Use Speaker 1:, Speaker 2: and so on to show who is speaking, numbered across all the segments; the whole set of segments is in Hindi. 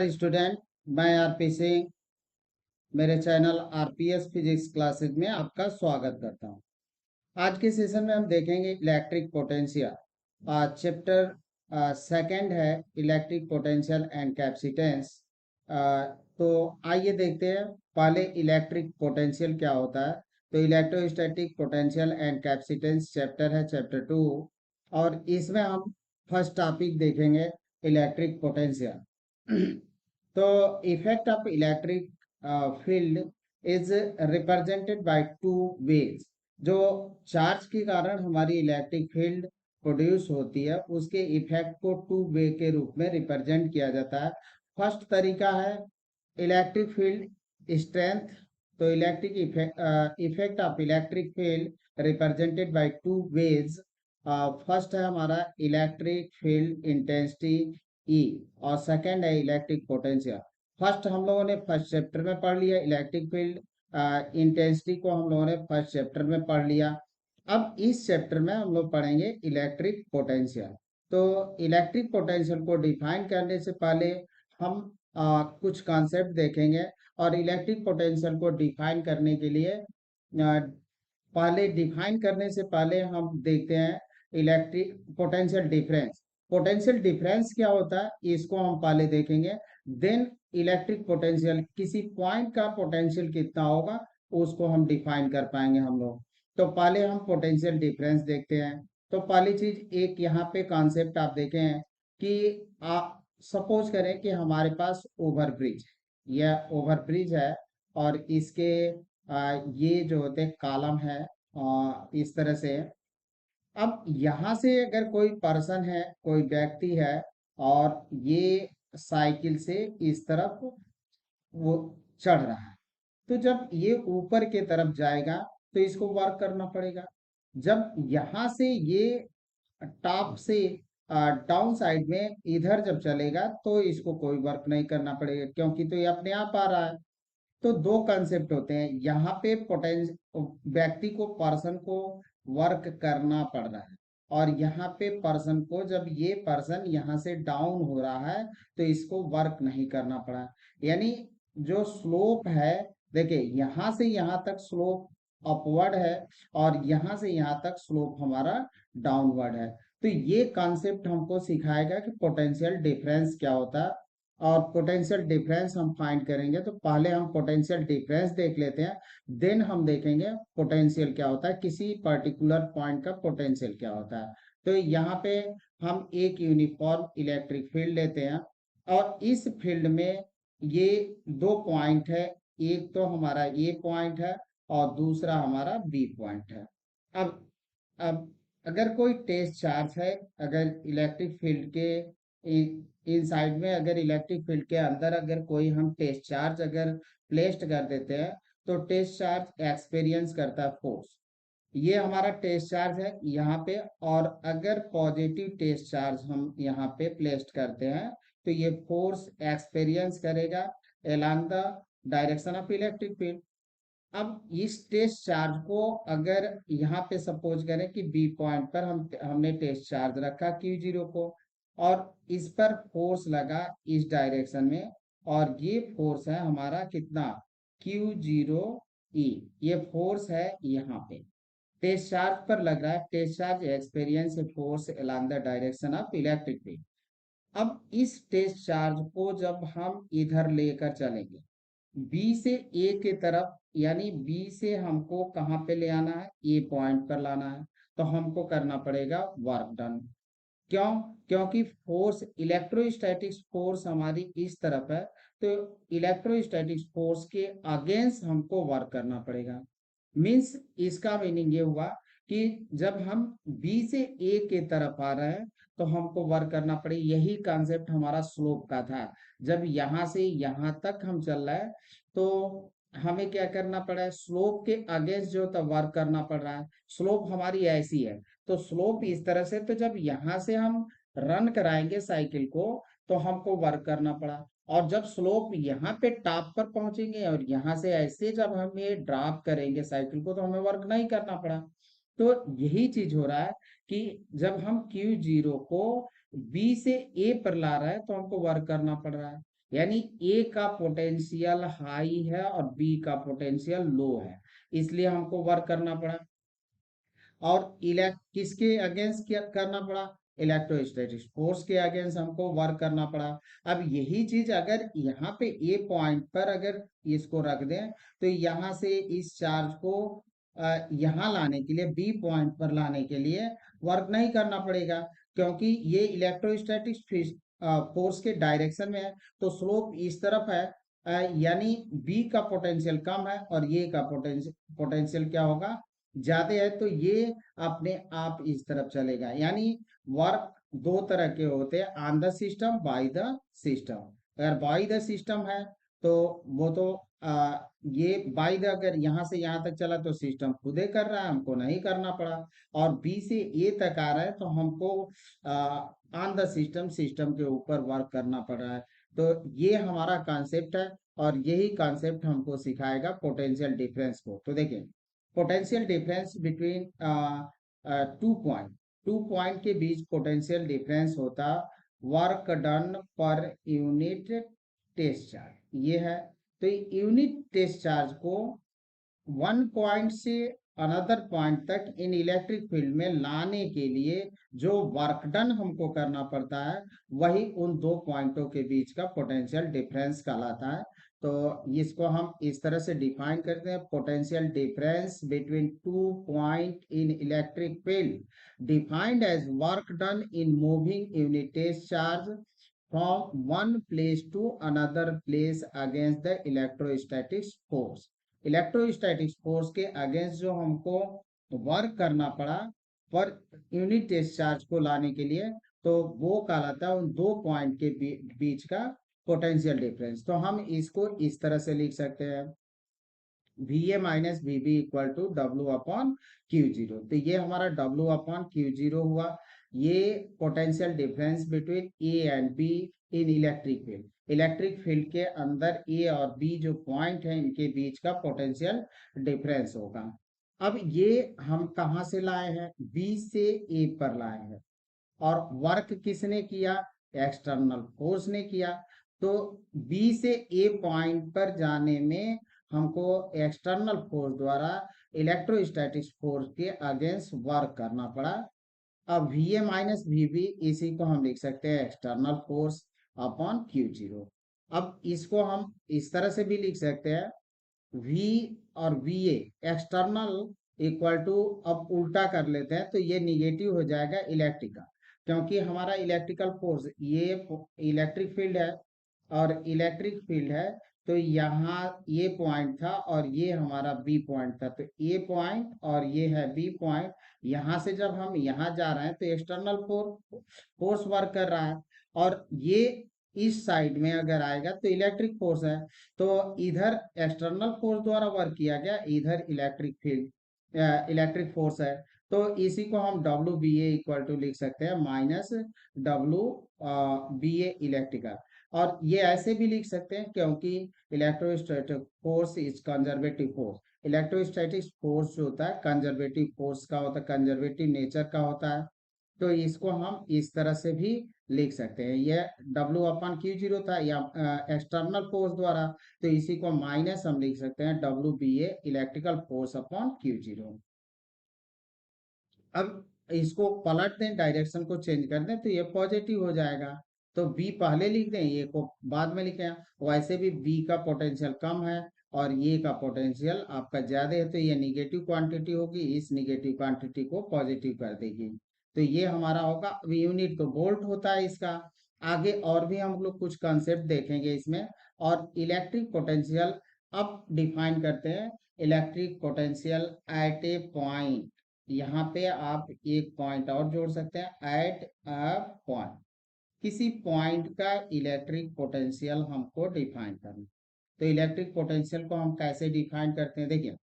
Speaker 1: नमस्कार स्टूडेंट, मैं आरपी सिंह मेरे चैनल आरपीएस फिजिक्स क्लासेज में आपका स्वागत करता हूं। आज के सेशन में हम देखेंगे इलेक्ट्रिक पोटेंशियल। चैप्टर सेकंड है इलेक्ट्रिक पोटेंशियल एंड कैपेसिटेंस। तो आइए देखते हैं पहले इलेक्ट्रिक पोटेंशियल क्या होता है। तो electrostatic potential and capacitance chapter है, चैप्टर 2। और इसमें हम फर्स्ट टॉपिक देखेंगे इलेक्ट्रिक पोटेंशियल। तो effect of electric field is represented by two ways. जो चार्ज के कारण हमारी इलेक्ट्रिक फील्ड प्रोड्यूस होती है उसके इफेक्ट को टू वे के रूप में रिप्रेजेंट किया जाता है। फर्स्ट तरीका है इलेक्ट्रिक फील्ड स्ट्रेंथ। तो electric effect of electric field represented by two ways. First है हमारा इलेक्ट्रिक फील्ड इंटेंसिटी ई, और सेकंड है इलेक्ट्रिक पोटेंशियल। फर्स्ट हम लोगों ने फर्स्ट चैप्टर में पढ़ लिया इलेक्ट्रिक फील्ड इंटेंसिटी को, हम लोगों ने फर्स्ट चैप्टर में पढ़ लिया। अब इस चैप्टर में हम लोग पढ़ेंगे इलेक्ट्रिक पोटेंशियल। तो इलेक्ट्रिक पोटेंशियल को डिफाइन करने से पहले हम कुछ कॉन्सेप्ट देखेंगे। और इलेक्ट्रिक पोटेंशियल को डिफाइन करने के लिए पहले डिफाइन करने से पहले हम देखते हैं electric potential difference. Potential difference क्या होता है इसको हम पहले देखेंगे। देन इलेक्ट्रिक पोटेंशियल, किसी पॉइंट का पोटेंशियल कितना होगा उसको हम डिफाइन कर पाएंगे हम लोग। तो पहले हम पोटेंशियल डिफरेंस देखते हैं। तो पहली चीज एक यहाँ पे कॉन्सेप्ट आप देखें कि आप सपोज करें कि हमारे पास ओवर ब्रिज, यह ओवर ब्रिज है और इसके ये जो होते हैं कॉलम है इस तरह से। अब यहाँ से अगर कोई पर्सन है, कोई व्यक्ति है, और ये साइकिल से इस तरफ वो चढ़ रहा है, तो जब ये ऊपर के तरफ जाएगा तो इसको वर्क करना पड़ेगा। जब यहाँ से ये टॉप से डाउन साइड में इधर जब चलेगा तो इसको कोई वर्क नहीं करना पड़ेगा, क्योंकि तो ये अपने आप आ रहा है। तो दो कंसेप्ट होते हैं यहाँ पे, व्यक्ति को, पर्सन को वर्क करना पड़ रहा है, और यहाँ पे पर्सन को, जब ये पर्सन यहाँ से डाउन हो रहा है तो इसको वर्क नहीं करना पड़ा। यानी जो स्लोप है, देखिए यहाँ से यहाँ तक स्लोप अपवर्ड है और यहाँ से यहाँ तक स्लोप हमारा डाउनवर्ड है। तो ये कॉन्सेप्ट हमको सिखाएगा कि पोटेंशियल डिफरेंस क्या होता है और पोटेंशियल डिफरेंस हम फाइंड करेंगे। तो पहले हम पोटेंशियल डिफरेंस देख लेते हैं, देन हम देखेंगे पोटेंशियल क्या होता है, किसी पर्टिकुलर पॉइंट का पोटेंशियल क्या होता है। तो यहाँ पे हम एक यूनिफॉर्म इलेक्ट्रिक फील्ड लेते हैं और इस फील्ड में ये दो पॉइंट है, एक तो हमारा ए पॉइंट है और दूसरा हमारा बी पॉइंट है। अब अगर कोई टेस्ट चार्ज है, अगर इलेक्ट्रिक फील्ड के इन साइड में, अगर इलेक्ट्रिक फील्ड के अंदर अगर कोई हम टेस्ट चार्ज अगर प्लेस्ड कर देते हैं तो टेस्ट चार्ज एक्सपीरियंस करता है फोर्स। ये हमारा टेस्ट चार्ज है यहाँ पे, और अगर पॉजिटिव टेस्ट चार्ज हम यहाँ पे प्लेस्ड करते हैं तो ये फोर्स एक्सपीरियंस करेगा along the direction of electric field. अब इस टेस्ट चार्ज को अगर यहाँ पे सपोज करें कि बी पॉइंट पर हमने टेस्ट चार्ज रखा Q0 को, और इस पर फोर्स लगा इस डायरेक्शन में, और ये फोर्स है हमारा कितना, Q0E। ये फोर्स है यहाँ पे टेस्ट चार्ज पर लग रहा है। Test charge experience force along the direction of electric field. अब इस टेस्ट चार्ज को जब हम इधर लेकर चलेंगे बी से ए के तरफ, यानी बी से हमको कहाँ पे ले आना है, ए पॉइंट पर लाना है, तो हमको करना पड़ेगा वर्क डन। क्यों? क्योंकि फोर्स, इलेक्ट्रोस्टैटिक्स फोर्स हमारी इस तरफ है, तो इलेक्ट्रोस्टैटिक्स फोर्स के अगेंस्ट हमको वर्क करना पड़ेगा। मीन्स इसका मीनिंग ये हुआ कि जब हम बी से ए के तरफ आ रहे हैं तो हमको वर्क करना पड़े। यही कॉन्सेप्ट हमारा स्लोप का था। जब यहाँ से यहाँ तक हम चल रहे हैं तो हमें क्या करना पड़ा है, स्लोप के अगेंस्ट जो था वर्क करना पड़ रहा है। स्लोप हमारी ऐसी है तो स्लोप इस तरह से, तो जब यहाँ से हम रन कराएंगे साइकिल को तो हमको वर्क करना पड़ा। और जब स्लोप यहाँ पे टॉप पर पहुंचेंगे और यहाँ से ऐसे जब हम ये ड्रॉप करेंगे साइकिल को तो हमें वर्क नहीं करना पड़ा। तो यही चीज हो रहा है कि जब हम Q0 को B से A पर ला रहे हैं तो हमको वर्क करना पड़ रहा है। यानी ए का पोटेंशियल हाई है और बी का पोटेंशियल लो है, इसलिए हमको वर्क करना पड़ा। और किसके अगेंस्ट क्या करना पड़ा? इलेक्ट्रोस्टैटिक फोर्स के अगेंस्ट हमको वर्क करना पड़ा। अब यही चीज अगर यहाँ पे ए पॉइंट पर अगर इसको रख दें, तो यहाँ से इस चार्ज को यहाँ लाने के लिए, बी पॉइंट पर लाने के लिए वर्क नहीं करना पड़ेगा, क्योंकि ये इलेक्ट्रोस्टैटिक फोर्स के डायरेक्शन में है, तो स्लोप इस तरफ है। यानी बी का पोटेंशियल कम है और ये का पोटेंशियल क्या होगा? ज्यादा है, तो ये अपने आप इस तरफ चलेगा। यानी वर्क दो तरह के होते हैं, on the system, by the system. अगर बाय द सिस्टम है तो वो तो ये बाय द, अगर यहाँ से यहाँ तक चला तो सिस्टम खुदे कर रहा है, हमको नहीं करना पड़ा। और बी से ए तक आ रहा है तो हमको ऑन द सिस्टम, सिस्टम के ऊपर वर्क करना पड़ रहा है। तो ये हमारा कॉन्सेप्ट है, और यही कॉन्सेप्ट हमको सिखाएगा पोटेंशियल डिफरेंस को। तो देखिए, potential difference between two point, two point के बीच पोटेंशियल डिफरेंस होता work done per unit test charge, ये है। तो यूनिट टेस्ट चार्ज को वन पॉइंट से अनदर पॉइंट तक इन इलेक्ट्रिक फील्ड में लाने के लिए जो वर्क डन हमको करना पड़ता है, वही उन दो पॉइंटों के बीच का पोटेंशियल डिफरेंस कहलाता है। तो इसको हम इस तरह से डिफाइन करते हैं, potential difference between two point in electric field defined as work done in moving unit test charge from one place to another place against the electrostatic force. Electrostatic force के अगेंस्ट जो हमको वर्क करना पड़ा पर यूनिट टेस्ट चार्ज को लाने के लिए, तो वो कहलाता है उन दो पॉइंट के बीच का पोटेंशियल डिफरेंस। तो हम इसको इस तरह से लिख सकते हैं, V A minus V B equal to W upon Q zero. तो ये हमारा डब्ल्यू अपॉन क्यू जीरो हुआ, ये potential difference between A and B in electric field. Electric field के अंदर ए और बी जो पॉइंट है, इनके बीच का पोटेंशियल डिफरेंस होगा। अब ये हम कहाँ से लाए हैं? बी से ए पर लाए हैं। और वर्क किसने किया? एक्सटर्नल फोर्स ने किया। तो बी से ए पॉइंट पर जाने में हमको एक्सटर्नल फोर्स द्वारा इलेक्ट्रोस्टैटिक फोर्स के अगेंस्ट वर्क करना पड़ा। अब V A minus V B, इसी को हम लिख सकते हैं external force upon Q zero. अब इसको हम इस तरह से भी लिख सकते हैं, V और VA एक्सटर्नल इक्वल टू, अब उल्टा कर लेते हैं तो ये निगेटिव हो जाएगा इलेक्ट्रिकल, क्योंकि हमारा इलेक्ट्रिकल फोर्स, ये इलेक्ट्रिक फील्ड है और इलेक्ट्रिक फील्ड है, तो यहाँ ये पॉइंट था और ये हमारा बी पॉइंट था, तो ए पॉइंट और ये है बी पॉइंट। यहाँ से जब हम यहाँ जा रहे हैं तो एक्सटर्नल फोर्स वर्क कर रहा है, और ये इस साइड में अगर आएगा तो इलेक्ट्रिक फोर्स है। तो इधर एक्सटर्नल फोर्स द्वारा वर्क किया गया, इधर इलेक्ट्रिक फील्ड, इलेक्ट्रिक फोर्स है। तो इसी को हम W B A equal to लिख सकते हैं minus W B A electrical. और ये ऐसे भी लिख सकते हैं क्योंकि electrostatic force is conservative force. Electrostatic force जो होता है कंजर्वेटिव फोर्स का होता है, कंजर्वेटिव नेचर का होता है। तो इसको हम इस तरह से भी लिख सकते हैं, ये W अपन क्यू जीरो था या एक्सटर्नल फोर्स द्वारा, तो इसी को माइनस हम लिख सकते हैं W B A electrical force upon Q zero. अब इसको पलट दें, डायरेक्शन को चेंज कर दें तो ये पॉजिटिव हो जाएगा। तो B पहले लिख दें, ये को बाद में लिखें। वैसे भी B का पोटेंशियल कम है और ये का पोटेंशियल आपका ज्यादा है, तो ये निगेटिव क्वांटिटी होगी, इस निगेटिव क्वांटिटी को पॉजिटिव कर देगी। तो ये हमारा होगा। अब यूनिट तो वोल्ट होता है इसका। आगे और भी हम लोग कुछ कंसेप्ट देखेंगे इसमें। और इलेक्ट्रिक पोटेंशियल अब डिफाइन करते हैं, इलेक्ट्रिक पोटेंशियल एट ए पॉइंट। यहाँ पे आप एक पॉइंट और जोड़ सकते हैं, एट अ पॉइंट। किसी पॉइंट का इलेक्ट्रिक पोटेंशियल हमको डिफाइन करना। तो इलेक्ट्रिक पोटेंशियल को हम कैसे डिफाइन करते हैं? देखिए,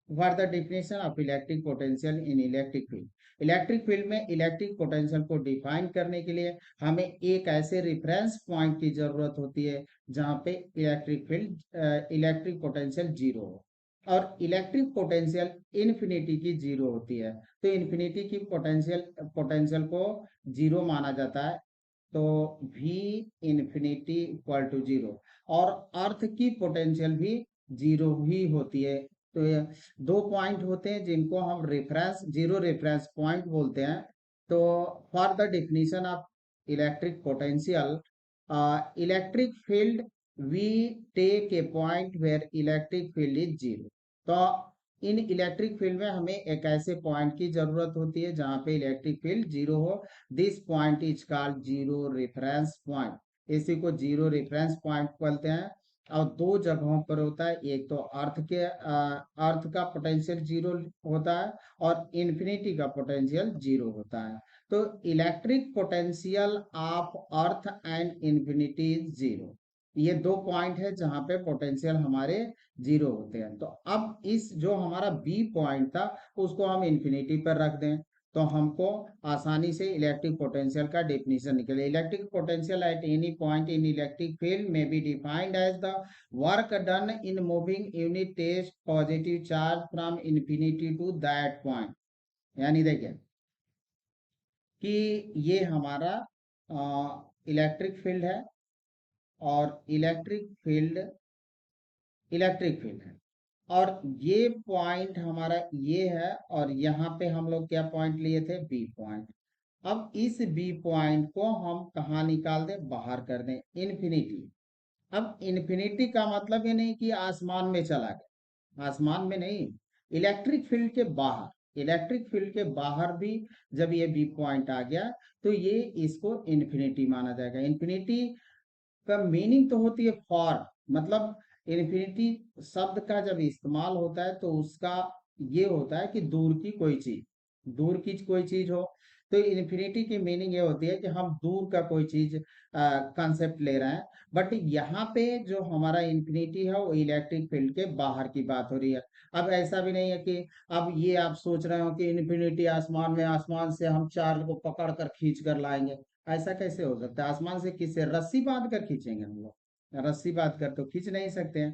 Speaker 1: what the definition of electric potential in electric field. Electric field में इलेक्ट्रिक पोटेंशियल को डिफाइन करने के लिए हमें एक ऐसे रेफरेंस पॉइंट की जरूरत होती है जहाँ पे electric field, electric potential zero हो। और इलेक्ट्रिक पोटेंशियल इन्फिनिटी की जीरो होती है, तो इन्फिनिटी की पोटेंशियल पोटेंशियल को जीरो माना जाता है। तो V इन्फिनिटी इक्वल टू 0, और अर्थ की पोटेंशियल भी 0 ही होती है। तो ये दो पॉइंट होते हैं जिनको हम रेफरेंस, जीरो रेफरेंस पॉइंट बोलते हैं। तो for the definition of electric potential, electric field, we take a point where electric field is 0। तो इन इलेक्ट्रिक फील्ड में हमें एक ऐसे पॉइंट की जरूरत होती है जहां पे इलेक्ट्रिक फील्ड 0 हो। This point is called zero reference point. इसी को जीरो रेफरेंस पॉइंट बोलते हैं। और दो जगहों पर होता है, एक तो अर्थ का पोटेंशियल 0 होता है, और इन्फिनिटी का पोटेंशियल 0 होता है। तो electric potential of earth and infinity is 0। ये दो पॉइंट है जहां पे पोटेंशियल हमारे 0 होते हैं। तो अब इस जो हमारा बी पॉइंट था उसको हम इन्फिनिटी पर रख दें, तो हमको आसानी से इलेक्ट्रिक पोटेंशियल का डेफिनेशन निकले। Electric potential at any point in electric field में be defined as the work done in moving unit test positive charge from infinity to that point. यानी देखिए कि ये हमारा इलेक्ट्रिक फील्ड है, और इलेक्ट्रिक फील्ड है, और ये पॉइंट हमारा ये है, और यहाँ पे हम लोग क्या पॉइंट लिए थे, बी पॉइंट। अब इस बी पॉइंट को हम कहाँ निकाल दें, बाहर कर दें, इन्फिनिटी। अब इन्फिनिटी का मतलब ये नहीं कि आसमान में चला गया, आसमान में नहीं, इलेक्ट्रिक फील्ड के बाहर। इलेक्ट्रिक फील्ड के बाहर भी जब ये बी पॉइंट आ गया तो ये इसको इन्फिनिटी माना जाएगा। इन्फिनिटी का मीनिंग तो होती है फॉर, मतलब इन्फिनिटी शब्द का जब इस्तेमाल होता है तो उसका ये होता है कि दूर की कोई चीज, दूर की कोई चीज हो। तो इन्फिनिटी की मीनिंग ये होती है कि हम दूर का कोई चीज कंसेप्ट ले रहे हैं। बट यहाँ पे जो हमारा इन्फिनिटी है वो इलेक्ट्रिक फील्ड के बाहर की बात हो रही है। अब ऐसा भी नहीं है कि अब ये आप सोच रहे हो कि इन्फिनिटी आसमान में, आसमान से हम चार्ज को पकड़ कर खींच कर लाएंगे। ऐसा कैसे हो सकता है, आसमान से किससे रस्सी बांध कर खींचेंगे हम लोग, रस्सी बांध कर तो खींच नहीं सकते हैं।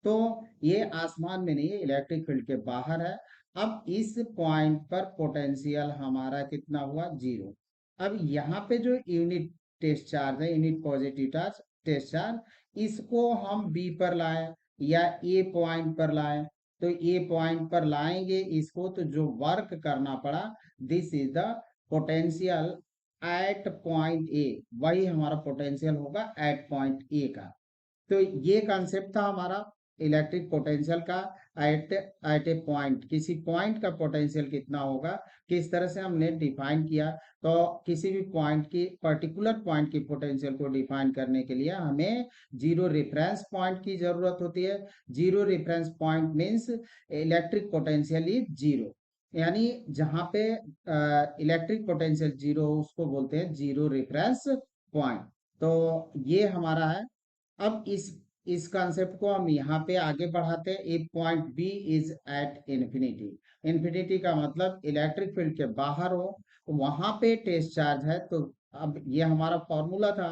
Speaker 1: तो ये आसमान में नहीं है, इलेक्ट्रिक फील्ड के बाहर है। अब इस पॉइंट पर पोटेंशियल हमारा कितना हुआ, 0। अब यहाँ पे जो यूनिट टेस्ट चार्ज है, unit positive charge test charge, इसको हम बी पर लाए या ए पॉइंट पर लाए। तो ए पॉइंट पर लाएंगे इसको, तो जो वर्क करना पड़ा, this is the potential at point A, वही हमारा पोटेंशियल होगा एट पॉइंट ए का। तो ये कंसेप्ट था हमारा इलेक्ट्रिक पोटेंशियल का। एट ए पॉइंट, किसी पॉइंट का पोटेंशियल कितना होगा, किस तरह से हमने डिफाइन किया। तो किसी भी पॉइंट की, पर्टिकुलर पॉइंट की पोटेंशियल को डिफाइन करने के लिए हमें जीरो रेफरेंस पॉइंट की जरूरत होती है। Zero reference point means electric potential is 0, यानी जहां पे इलेक्ट्रिक पोटेंशियल 0 उसको बोलते हैं जीरो रेफरेंस पॉइंट। तो ये हमारा है। अब इस कॉन्सेप्ट को हम यहाँ पे आगे बढ़ाते हैं। If point B is at infinity, infinity का मतलब इलेक्ट्रिक फील्ड के बाहर हो, वहां पे टेस्ट चार्ज है। तो अब ये हमारा फॉर्मूला था।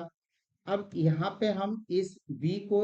Speaker 1: अब यहाँ पे हम इस v को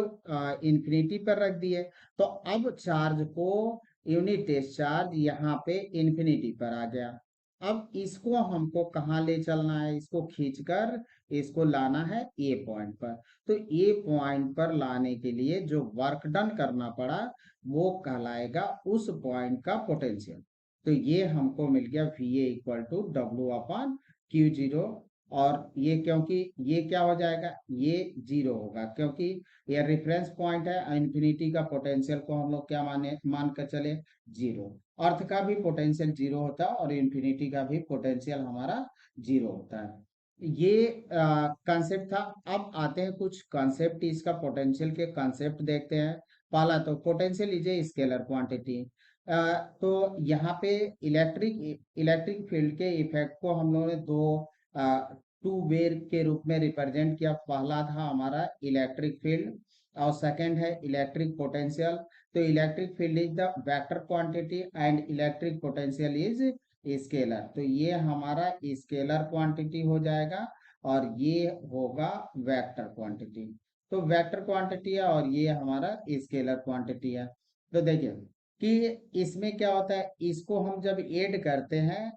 Speaker 1: इन्फिनिटी पर रख दिए, तो अब चार्ज को, यूनिट टेस्ट चार्ज यहाँ पे इन्फिनिटी पर आ गया। अब इसको हमको कहाँ ले चलना है, इसको खींचकर इसको लाना है ए पॉइंट पर। तो ए पॉइंट पर लाने के लिए जो वर्क डन करना पड़ा वो कहलाएगा उस पॉइंट का पोटेंशियल। तो ये हमको मिल गया V A equal to W upon Q zero. और ये, क्योंकि ये क्या हो जाएगा, ये 0 होगा, क्योंकि ये रेफरेंस पॉइंट है। इन्फिनिटी का पोटेंशियल को हम लोग क्या मान कर चले, 0। अर्थ का भी पोटेंशियल 0 होता है, और इन्फिनिटी का भी पोटेंशियल हमारा 0 होता है। ये कंसेप्ट था। अब आते हैं कुछ कंसेप्ट, इसका पोटेंशियल के कंसेप्ट देखते हैं। पहला तो potential is a scalar quantity. तो यहाँ पे इलेक्ट्रिक फील्ड के इफेक्ट को हम लोगों ने दो टू वेर के रूप में रिप्रेजेंट किया। पहला था हमारा इलेक्ट्रिक फील्ड, और सेकंड है इलेक्ट्रिक पोटेंशियल। तो electric field is the vector quantity and electric potential is scalar. तो ये हमारा स्केलर क्वांटिटी हो जाएगा, और ये होगा वेक्टर क्वांटिटी। तो वेक्टर क्वांटिटी है, और ये हमारा स्केलर क्वांटिटी है। तो देखिए कि इसमें क्या होता है, इसको हम जब ऐड करते हैं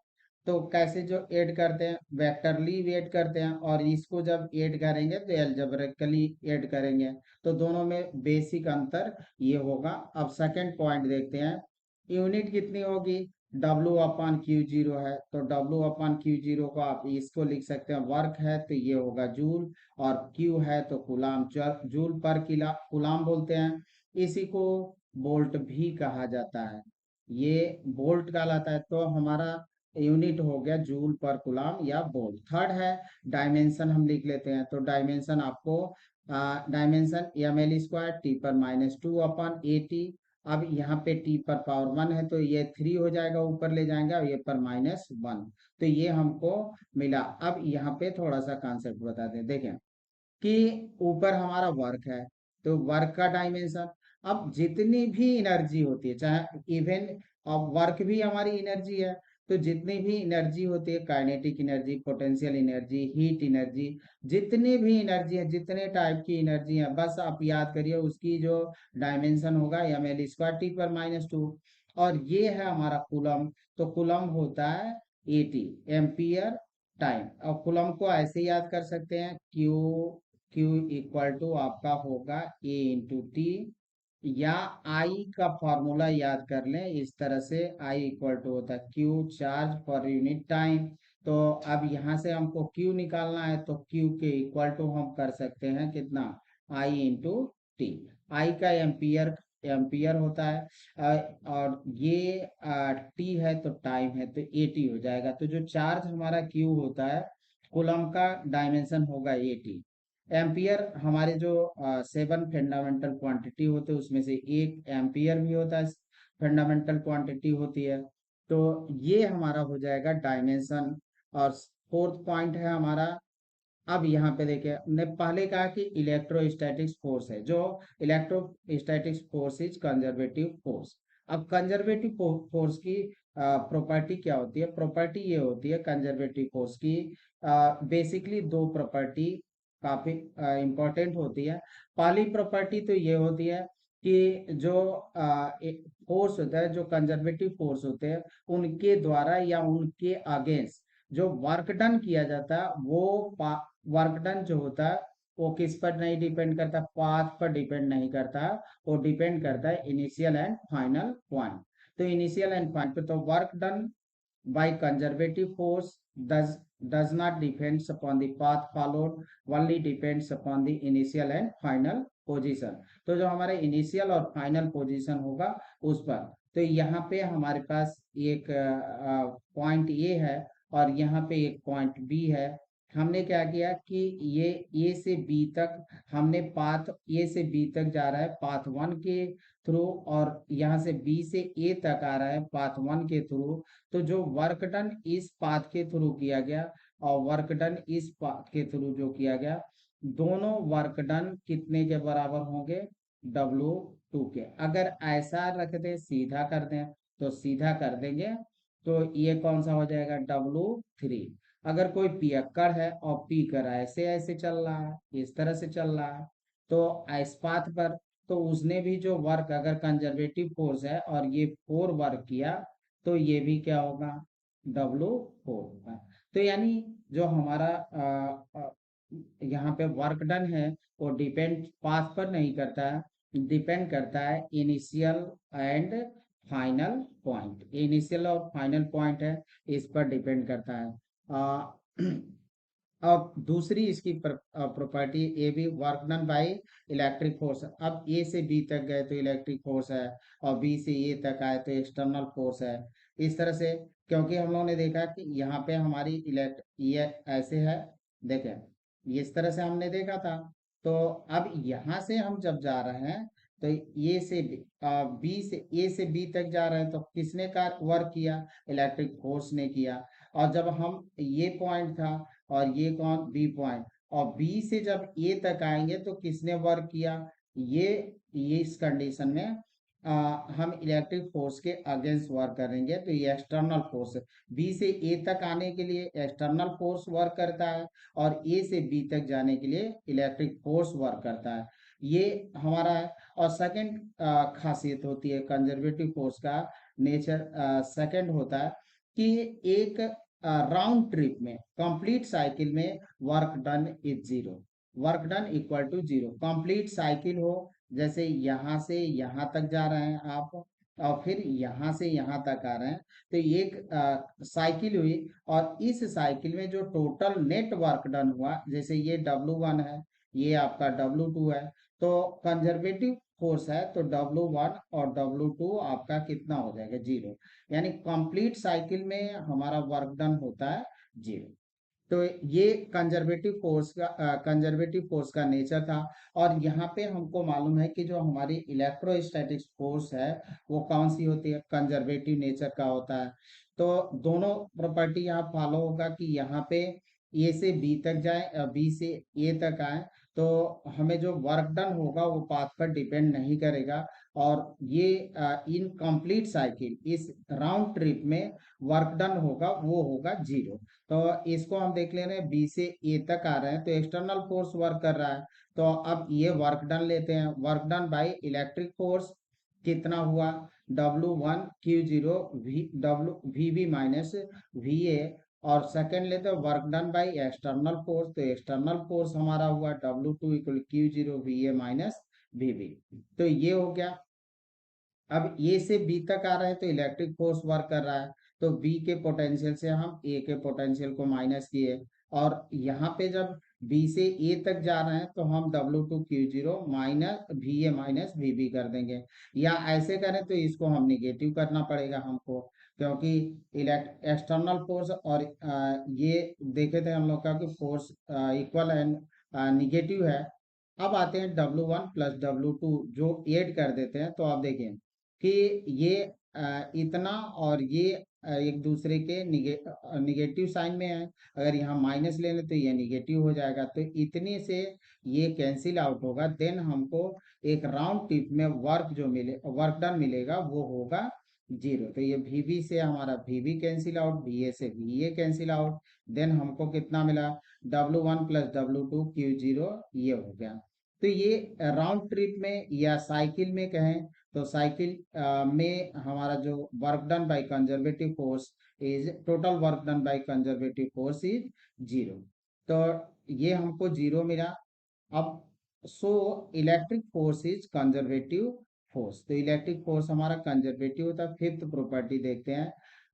Speaker 1: तो कैसे जो ऐड करते हैं, वेक्टरली ऐड करते हैं, और इसको जब ऐड करेंगे तो एल्जेब्रिकली ऐड करेंगे। तो दोनों में बेसिक अंतर ये होगा। अब सेकंड पॉइंट देखते हैं, यूनिट कितनी होगी, W अपन क्यू जीरो है, तो W अपन क्यू जीरो को आप इसको लिख सकते हैं, वर्क है तो ये होगा जूल, और Q है तो कुलाम, जूल पर किला कुलाम बोलते हैं। इसी को बोल्ट भी कहा जाता है, ये बोल्ट कहलाता है। तो हमारा यूनिट हो गया जूल पर कुलाम या बोल्ट। थर्ड है डायमेंशन, हम लिख लेते हैं। तो डायमेंशन आपको डायमेंशन ml² T/-2/80। अब यहाँ पे T पर पावर 1 है तो ये 3 हो जाएगा, ऊपर ले जाएंगे, और ये पर -1, तो ये हमको मिला। अब यहाँ पे थोड़ा सा कॉन्सेप्ट बताते हैं, देखें कि ऊपर हमारा वर्क है, तो वर्क का डायमेंशन, अब जितनी भी एनर्जी होती है, चाहे इवन अब वर्क भी हमारी एनर्जी है, तो जितनी भी एनर्जी होती है, kinetic energy, potential energy, heat energy, जितनी भी एनर्जी है, जितने टाइप की एनर्जी है, बस आप याद करिए उसकी जो डायमेंशन होगा ml² T/-2। और ये है हमारा कूलम, तो कूलम होता है 80 एम्पियर टाइम। और कूलम को ऐसे याद कर सकते हैं, क्यू इक्वल टू आपका होगा A × T, या आई का फॉर्मूला याद कर लें इस तरह से, आई इक्वल टू होता है Q charge per unit time. तो अब यहाँ से हमको क्यू निकालना है, तो क्यू के इक्वल टू हम कर सकते हैं कितना, I × T। आई का एम्पियर एम्पियर होता है, और ये टी है तो टाइम है, तो 80 हो जाएगा। तो जो चार्ज हमारा क्यू होता है, कूलम का डायमेंशन होगा 80। एम्पियर हमारे जो 7 फंडामेंटल क्वांटिटी होते हैं उसमें से एक एम्पियर भी होता है, फंडामेंटल क्वांटिटी होती है। तो ये हमारा हो जाएगा डायमेंशन। और फोर्थ पॉइंट है हमारा, अब यहाँ पे देखिए, हमने पहले कहा कि इलेक्ट्रोस्टैटिक्स फोर्स है, जो electrostatics force is conservative force. अब कंजर्वेटिव फोर्स की प्रॉपर्टी क्या होती है, प्रॉपर्टी ये होती है कंजर्वेटिव फोर्स की, बेसिकली दो प्रॉपर्टी काफी इंपॉर्टेंट होती है। पहली प्रॉपर्टी तो ये होती है कि जो फोर्स होता है, जो कंजर्वेटिव फोर्स होते हैं, उनके द्वारा या उनके अगेंस्ट जो वर्क डन किया जाता है, वो वर्क डन जो होता है वो किस पर नहीं डिपेंड करता, पाथ पर डिपेंड नहीं करता, वो डिपेंड करता है इनिशियल एंड फाइनल पॉइंट। तो इनिशियल एंड फाइनल पे, तो work done by conservative force does not depends upon the path followed, only depends upon the initial and final position। तो जो हमारे इनिशियल और फाइनल पोजीशन होगा उस पर, तो यहाँ पे हमारे पास एक पॉइंट ए है, और यहाँ पे एक पॉइंट बी है। हमने क्या किया कि ये ए से बी तक, हमने पाथ ए से बी तक जा रहा है पाथ 1 के थ्रू, और यहाँ से बी से ए तक आ रहा है पाथ 1 के थ्रू। तो जो वर्क डन इस पाथ के थ्रू किया गया और वर्क डन इस पाथ के थ्रू जो किया गया, दोनों वर्क डन कितने के बराबर होंगे, W2 के। अगर ऐसा रख दें, सीधा कर दें, तो सीधा कर देंगे, तो ये कौन सा हो जाएगा, W3। अगर कोई पियक्कड़ है और पी कर ऐसे ऐसे चल रहा है, इस तरह से चल रहा है, तो इस पाथ पर, तो उसने भी जो वर्क, अगर कंजर्वेटिव फोर्स है और ये 4 वर्क किया, तो ये भी क्या होगा, W4 होगा। तो यानी जो हमारा यहाँ पे वर्क डन है, वो डिपेंड पाथ पर नहीं करता है, डिपेंड करता है initial and final point. Initial और फाइनल पॉइंट है, इस पर डिपेंड करता है। अब दूसरी इसकी property, A B work done by electric force. अब ए से बी तक गए तो इलेक्ट्रिक फोर्स है, और बी से ए तक आए तो एक्सटर्नल फोर्स है। इस तरह से, क्योंकि हम लोगों ने देखा कि यहाँ पे हमारी ये ऐसे है, देखें इस तरह से हमने देखा था। तो अब यहाँ से हम जब जा रहे हैं, तो ए से बी से ए से बी तक जा रहे हैं, तो किसने का वर्क किया, इलेक्ट्रिक फोर्स ने किया। और जब हम, ये पॉइंट था और ये कौन, बी पॉइंट, और बी से जब ए तक आएंगे तो किसने वर्क किया, ये इस कंडीशन में हम इलेक्ट्रिक फोर्स के अगेंस्ट वर्क करेंगे, तो ये एक्सटर्नल फोर्स है। बी से ए तक आने के लिए एक्सटर्नल फोर्स वर्क करता है, और ए से बी तक जाने के लिए इलेक्ट्रिक फोर्स वर्क करता है। ये हमारा है। और सेकंड खासियत होती है कंजर्वेटिव फोर्स का नेचर, सेकंड होता है कि एक राउंड ट्रिप में, कंप्लीट साइकिल में work done is zero, work done equal to zero. Complete cycle हो, जैसे यहाँ से यहाँ तक जा रहे हैं आप और फिर यहाँ से यहाँ तक आ रहे हैं, तो एक साइकिल हुई। और इस साइकिल में जो टोटल नेट वर्क डन हुआ, जैसे ये W1 है, ये आपका W2 है, तो कंजर्वेटिव फोर्स है, तो W1 और W2 आपका कितना हो जाएगा, जीरो। यानी कंप्लीट साइकिल में हमारा वर्क डन होता है जीरो। तो ये कंजर्वेटिव फोर्स का नेचर था। और यहाँ पे हमको मालूम है कि जो हमारी इलेक्ट्रोस्टैटिक फोर्स है वो कौन सी होती है, कंजर्वेटिव नेचर का होता है। तो दोनों प्रॉपर्टी यहाँ फॉलो होगा कि यहाँ पे ए से बी तक जाए, बी से ए तक आए, तो हमें जो वर्क डन होगा वो पाथ पर डिपेंड नहीं करेगा। और ये इन कंप्लीट साइकिल, इस राउंड ट्रिप में वर्क डन होगा वो होगा जीरो। तो इसको हम देख ले रहे हैं, बी से ए तक आ रहे हैं, तो एक्सटर्नल फोर्स वर्क कर रहा है। तो अब ये वर्क डन लेते हैं, work done by electric force कितना हुआ, W1 Q0 VB minus VA। और सेकेंड लेते हैं work done by external force, तो एक्सटर्नल फोर्स हमारा हुआ W2 equal Q0 VA minus VB। तो ये हो गया। अब ए से बी तक आ रहे हैं तो इलेक्ट्रिक फोर्स वर्क कर रहा है, तो बी के पोटेंशियल से हम ए के पोटेंशियल को माइनस किए। और यहाँ पे जब बी से ए तक जा रहे हैं तो हम W2 Q0 minus VA minus VB कर देंगे। या ऐसे करें तो इसको हम निगेटिव करना पड़ेगा हमको, क्योंकि एक्सटर्नल फोर्स और ये देखे थे हम लोग का कि फोर्स इक्वल एंड निगेटिव है। अब आते हैं W1 प्लस W2 जो ऐड कर देते हैं, तो आप देखिए कि ये इतना और ये एक दूसरे के निगेटिव साइन में है। अगर यहाँ माइनस ले लें तो ये निगेटिव हो जाएगा, तो इतने से ये कैंसिल आउट होगा। देन हमको एक राउंड टिप में वर्क जो मिले, वर्क डन मिलेगा वो होगा जीरो। तो ये VB से हमारा VB कैंसिल आउट, VA से VA कैंसिल आउट। देन हमको कितना मिला, W1 प्लस W2 Q0, ये हो गया। तो ये राउंड ट्रिप में या साइकिल में कहें तो साइकिल में हमारा जो work done by conservative force is, total work done by conservative force is zero. तो ये हमको जीरो मिला। अब so electric force is conservative force, तो इलेक्ट्रिक फोर्स हमारा कंजर्वेटिव होता है। फिफ्थ प्रॉपर्टी देखते हैं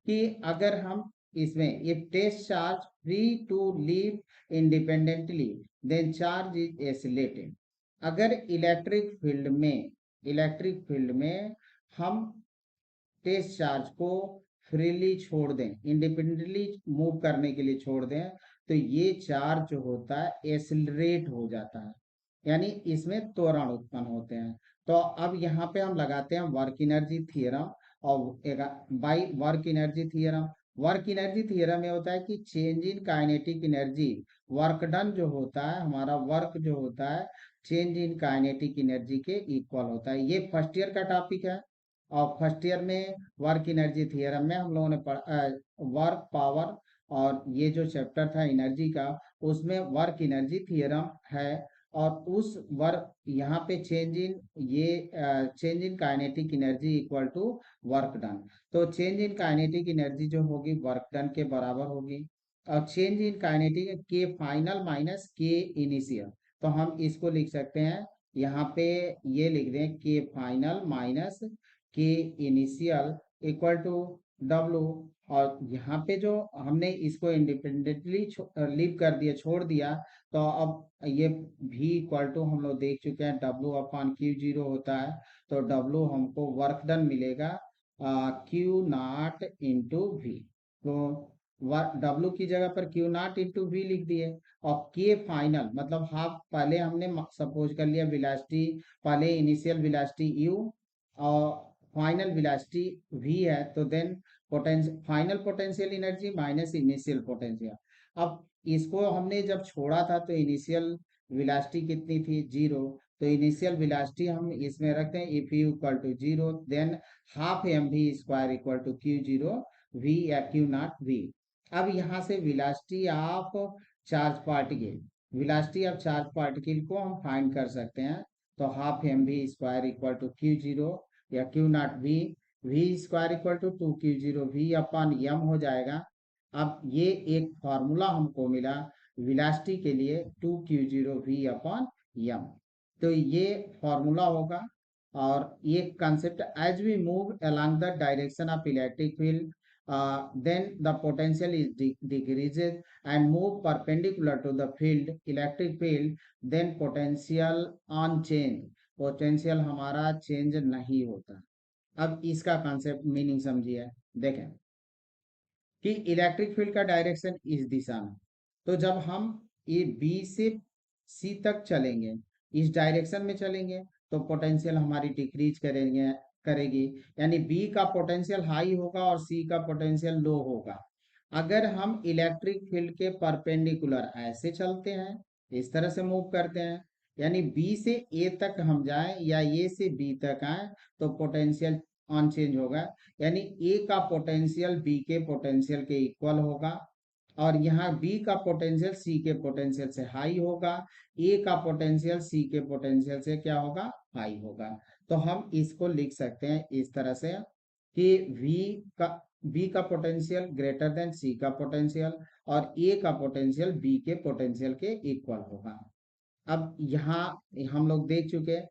Speaker 1: कि अगर हम इसमें if test charge free to leave independently then charge is accelerated. अगर इलेक्ट्रिक फील्ड में हम टेस्ट चार्ज को फ्रीली छोड़ दें, इंडिपेंडेंटली मूव करने के लिए छोड़ दें, तो ये चार्ज जो होता है एसिलरेट हो जाता है, यानी इसमें त्वरण उत्पन्न होते हैं। तो अब यहाँ पे हम लगाते हैं वर्क एनर्जी थियरम। और बाई वर्क एनर्जी थियरम ये होता है कि change in kinetic energy, work done जो होता है, हमारा वर्क जो होता है चेंज इन काइनेटिक एनर्जी के इक्वल होता है। ये फर्स्ट ईयर का टॉपिक है। और फर्स्ट ईयर में वर्क एनर्जी थियरम में हम लोगों ने वर्क पावर, और ये जो चैप्टर था एनर्जी का, उसमें वर्क एनर्जी थियरम है। और उस वर्क यहाँ पे change in kinetic energy equal to work done. तो चेंज इन काइनेटिक एनर्जी जो होगी वर्क डन के बराबर होगी। और change in kinetic K final minus K initial, तो हम इसको लिख सकते हैं, यहाँ पे ये लिख दें के final minus K initial equal to W। और यहाँ पे जो हमने इसको इंडिपेंडेंटली लीव कर दिया, छोड़ दिया, तो अब ये V इक्वल टू हम लोग देख चुके हैं W/Q0 होता है। तो W हमको वर्क डन मिलेगा Q0 इंटू V। तो W की जगह पर Q0 इंटू V लिख दिए। और के फाइनल मतलब हाफ, पहले हमने सपोज कर लिया वेलोसिटी, पहले इनिशियल वेलोसिटी U और फाइनल वेलोसिटी V है, तो then final potential energy minus initial potential. अब इसको हमने जब छोड़ा था तो इनिशियल वेलोसिटी कितनी थी, जीरो। तो इनिशियल वेलोसिटी हम इसमें रखते हैं, if U equal to zero then half mv square equal to Q0 V या Q0 V। अब यहाँ से velocity of charge particle, velocity of charge particle को हम फाइंड कर सकते हैं। तो half mv square equal to Q0 या Q0 V, V square equal to 2Q0 V upon m हो जाएगा। अब ये एक फॉर्मूला हमको मिला वेलोसिटी के लिए 2q0v/m। तो ये फॉर्मूला होगा। और ये concept as we move along the direction of electric field then the potential is decreases and move perpendicular to the field electric field, then potential on change, potential हमारा चेंज नहीं होता। अब इसका कॉन्सेप्ट मीनिंग समझिए। देखें कि इलेक्ट्रिक फील्ड का डायरेक्शन इस दिशा में, तो जब हम ये बी से सी तक चलेंगे, इस डायरेक्शन में चलेंगे, तो पोटेंशियल हमारी डिक्रीज करेगी, यानी बी का पोटेंशियल हाई होगा और सी का पोटेंशियल लो होगा। अगर हम इलेक्ट्रिक फील्ड के परपेंडिकुलर ऐसे चलते हैं, इस तरह से मूव करते हैं, यानी बी से ए तक हम जाएं या ए से बी तक आए, तो पोटेंशियल ऑन चेंज होगा, यानी ए का पोटेंशियल बी के पोटेंशियल के इक्वल होगा, और यहाँ बी का पोटेंशियल सी के पोटेंशियल से हाई होगा, ए का पोटेंशियल सी के पोटेंशियल से क्या होगा, हाई होगा। तो हम इसको लिख सकते हैं इस तरह से कि बी का पोटेंशियल ग्रेटर देन सी का पोटेंशियल और ए का पोटेंशियल बी के पोटेंशियल के इक्वल होगा। अब यहाँ हम लोग देख चुके हैं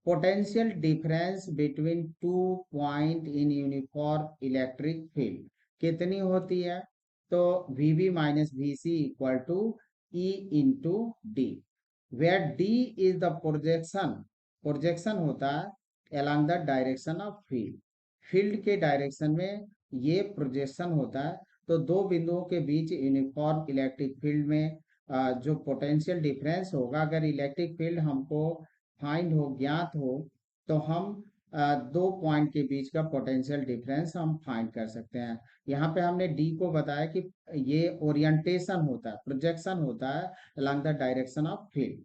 Speaker 1: potential difference between two point in uniform electric field कितनी होती है, तो V B minus V C equal to E into D, where D is the projection होता है along the direction of field, field के डायरेक्शन में ये प्रोजेक्शन होता है। तो दो बिंदुओं के बीच यूनिफॉर्म इलेक्ट्रिक फील्ड में जो पोटेंशियल डिफरेंस होगा, अगर इलेक्ट्रिक फील्ड हमको फाइंड हो, ज्ञात हो, तो हम दो पॉइंट के बीच का पोटेंशियल डिफरेंस हम फाइंड कर सकते हैं। यहाँ पे हमने डी को बताया कि ये ओरिएंटेशन होता है, प्रोजेक्शन होता है along the direction of field.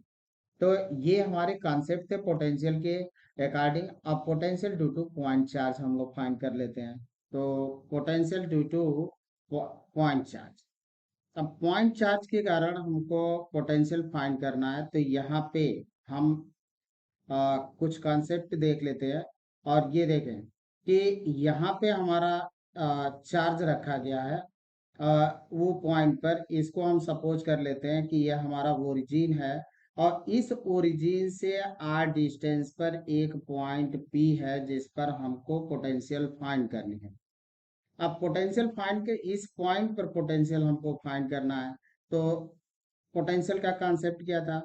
Speaker 1: तो ये हमारे कॉन्सेप्ट थे पोटेंशियल के अकॉर्डिंग। अब potential due to point charge हम लोग फाइंड कर लेते हैं। तो potential due to point charge, अब पॉइंट चार्ज के कारण हमको पोटेंशियल फाइंड करना है, तो यहाँ पे हम कुछ कॉन्सेप्ट देख लेते हैं। और ये देखें कि यहाँ पे हमारा चार्ज रखा गया है वो पॉइंट पर, इसको हम सपोज कर लेते हैं कि यह हमारा ओरिजिन है, और इस ओरिजिन से आर डिस्टेंस पर एक पॉइंट पी है जिस पर हमको पोटेंशियल फाइंड करनी है। अब पोटेंशियल फाइंड के इस पॉइंट पर पोटेंशियल हमको फाइंड करना है। तो पोटेंशियल का कॉन्सेप्ट क्या था,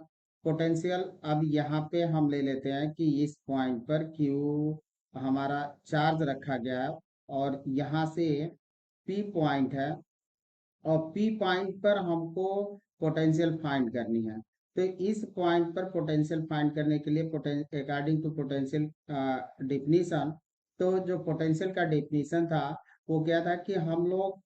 Speaker 1: पोटेंशियल अब यहाँ पे हम ले लेते हैं कि इस पॉइंट पर क्यू हमारा चार्ज रखा गया है, और यहाँ से पी पॉइंट है, और पी पॉइंट पर हमको पोटेंशियल फाइंड करनी है। तो इस पॉइंट पर पोटेंशियल फाइंड करने के लिए अकॉर्डिंग टू पोटेंशियल डिफिनीशन, तो जो पोटेंशियल का डिफिनीशन था वो क्या था कि हम लोग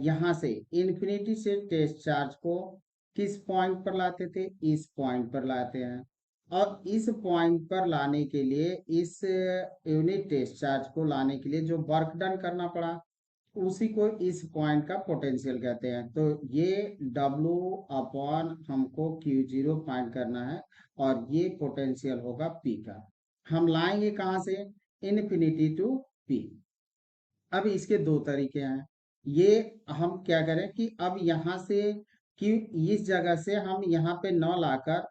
Speaker 1: यहाँ से इन्फिनिटी से टेस्ट चार्ज को किस पॉइंट पर लाते थे, इस पॉइंट पर लाते हैं, और इस पॉइंट पर लाने के लिए, इस यूनिट टेस्ट चार्ज को लाने के लिए जो वर्क डन करना पड़ा, उसी को इस पॉइंट का पोटेंशियल कहते हैं। तो ये W अपॉन हमको Q0 फाइंड करना है, और ये पोटेंशियल होगा P का। हम लाएंगे कहाँ से, इन्फिनिटी टू P। अब इसके दो तरीके हैं। ये हम क्या करें कि अब यहाँ से Q, इस जगह से हम यहाँ पे न लाकर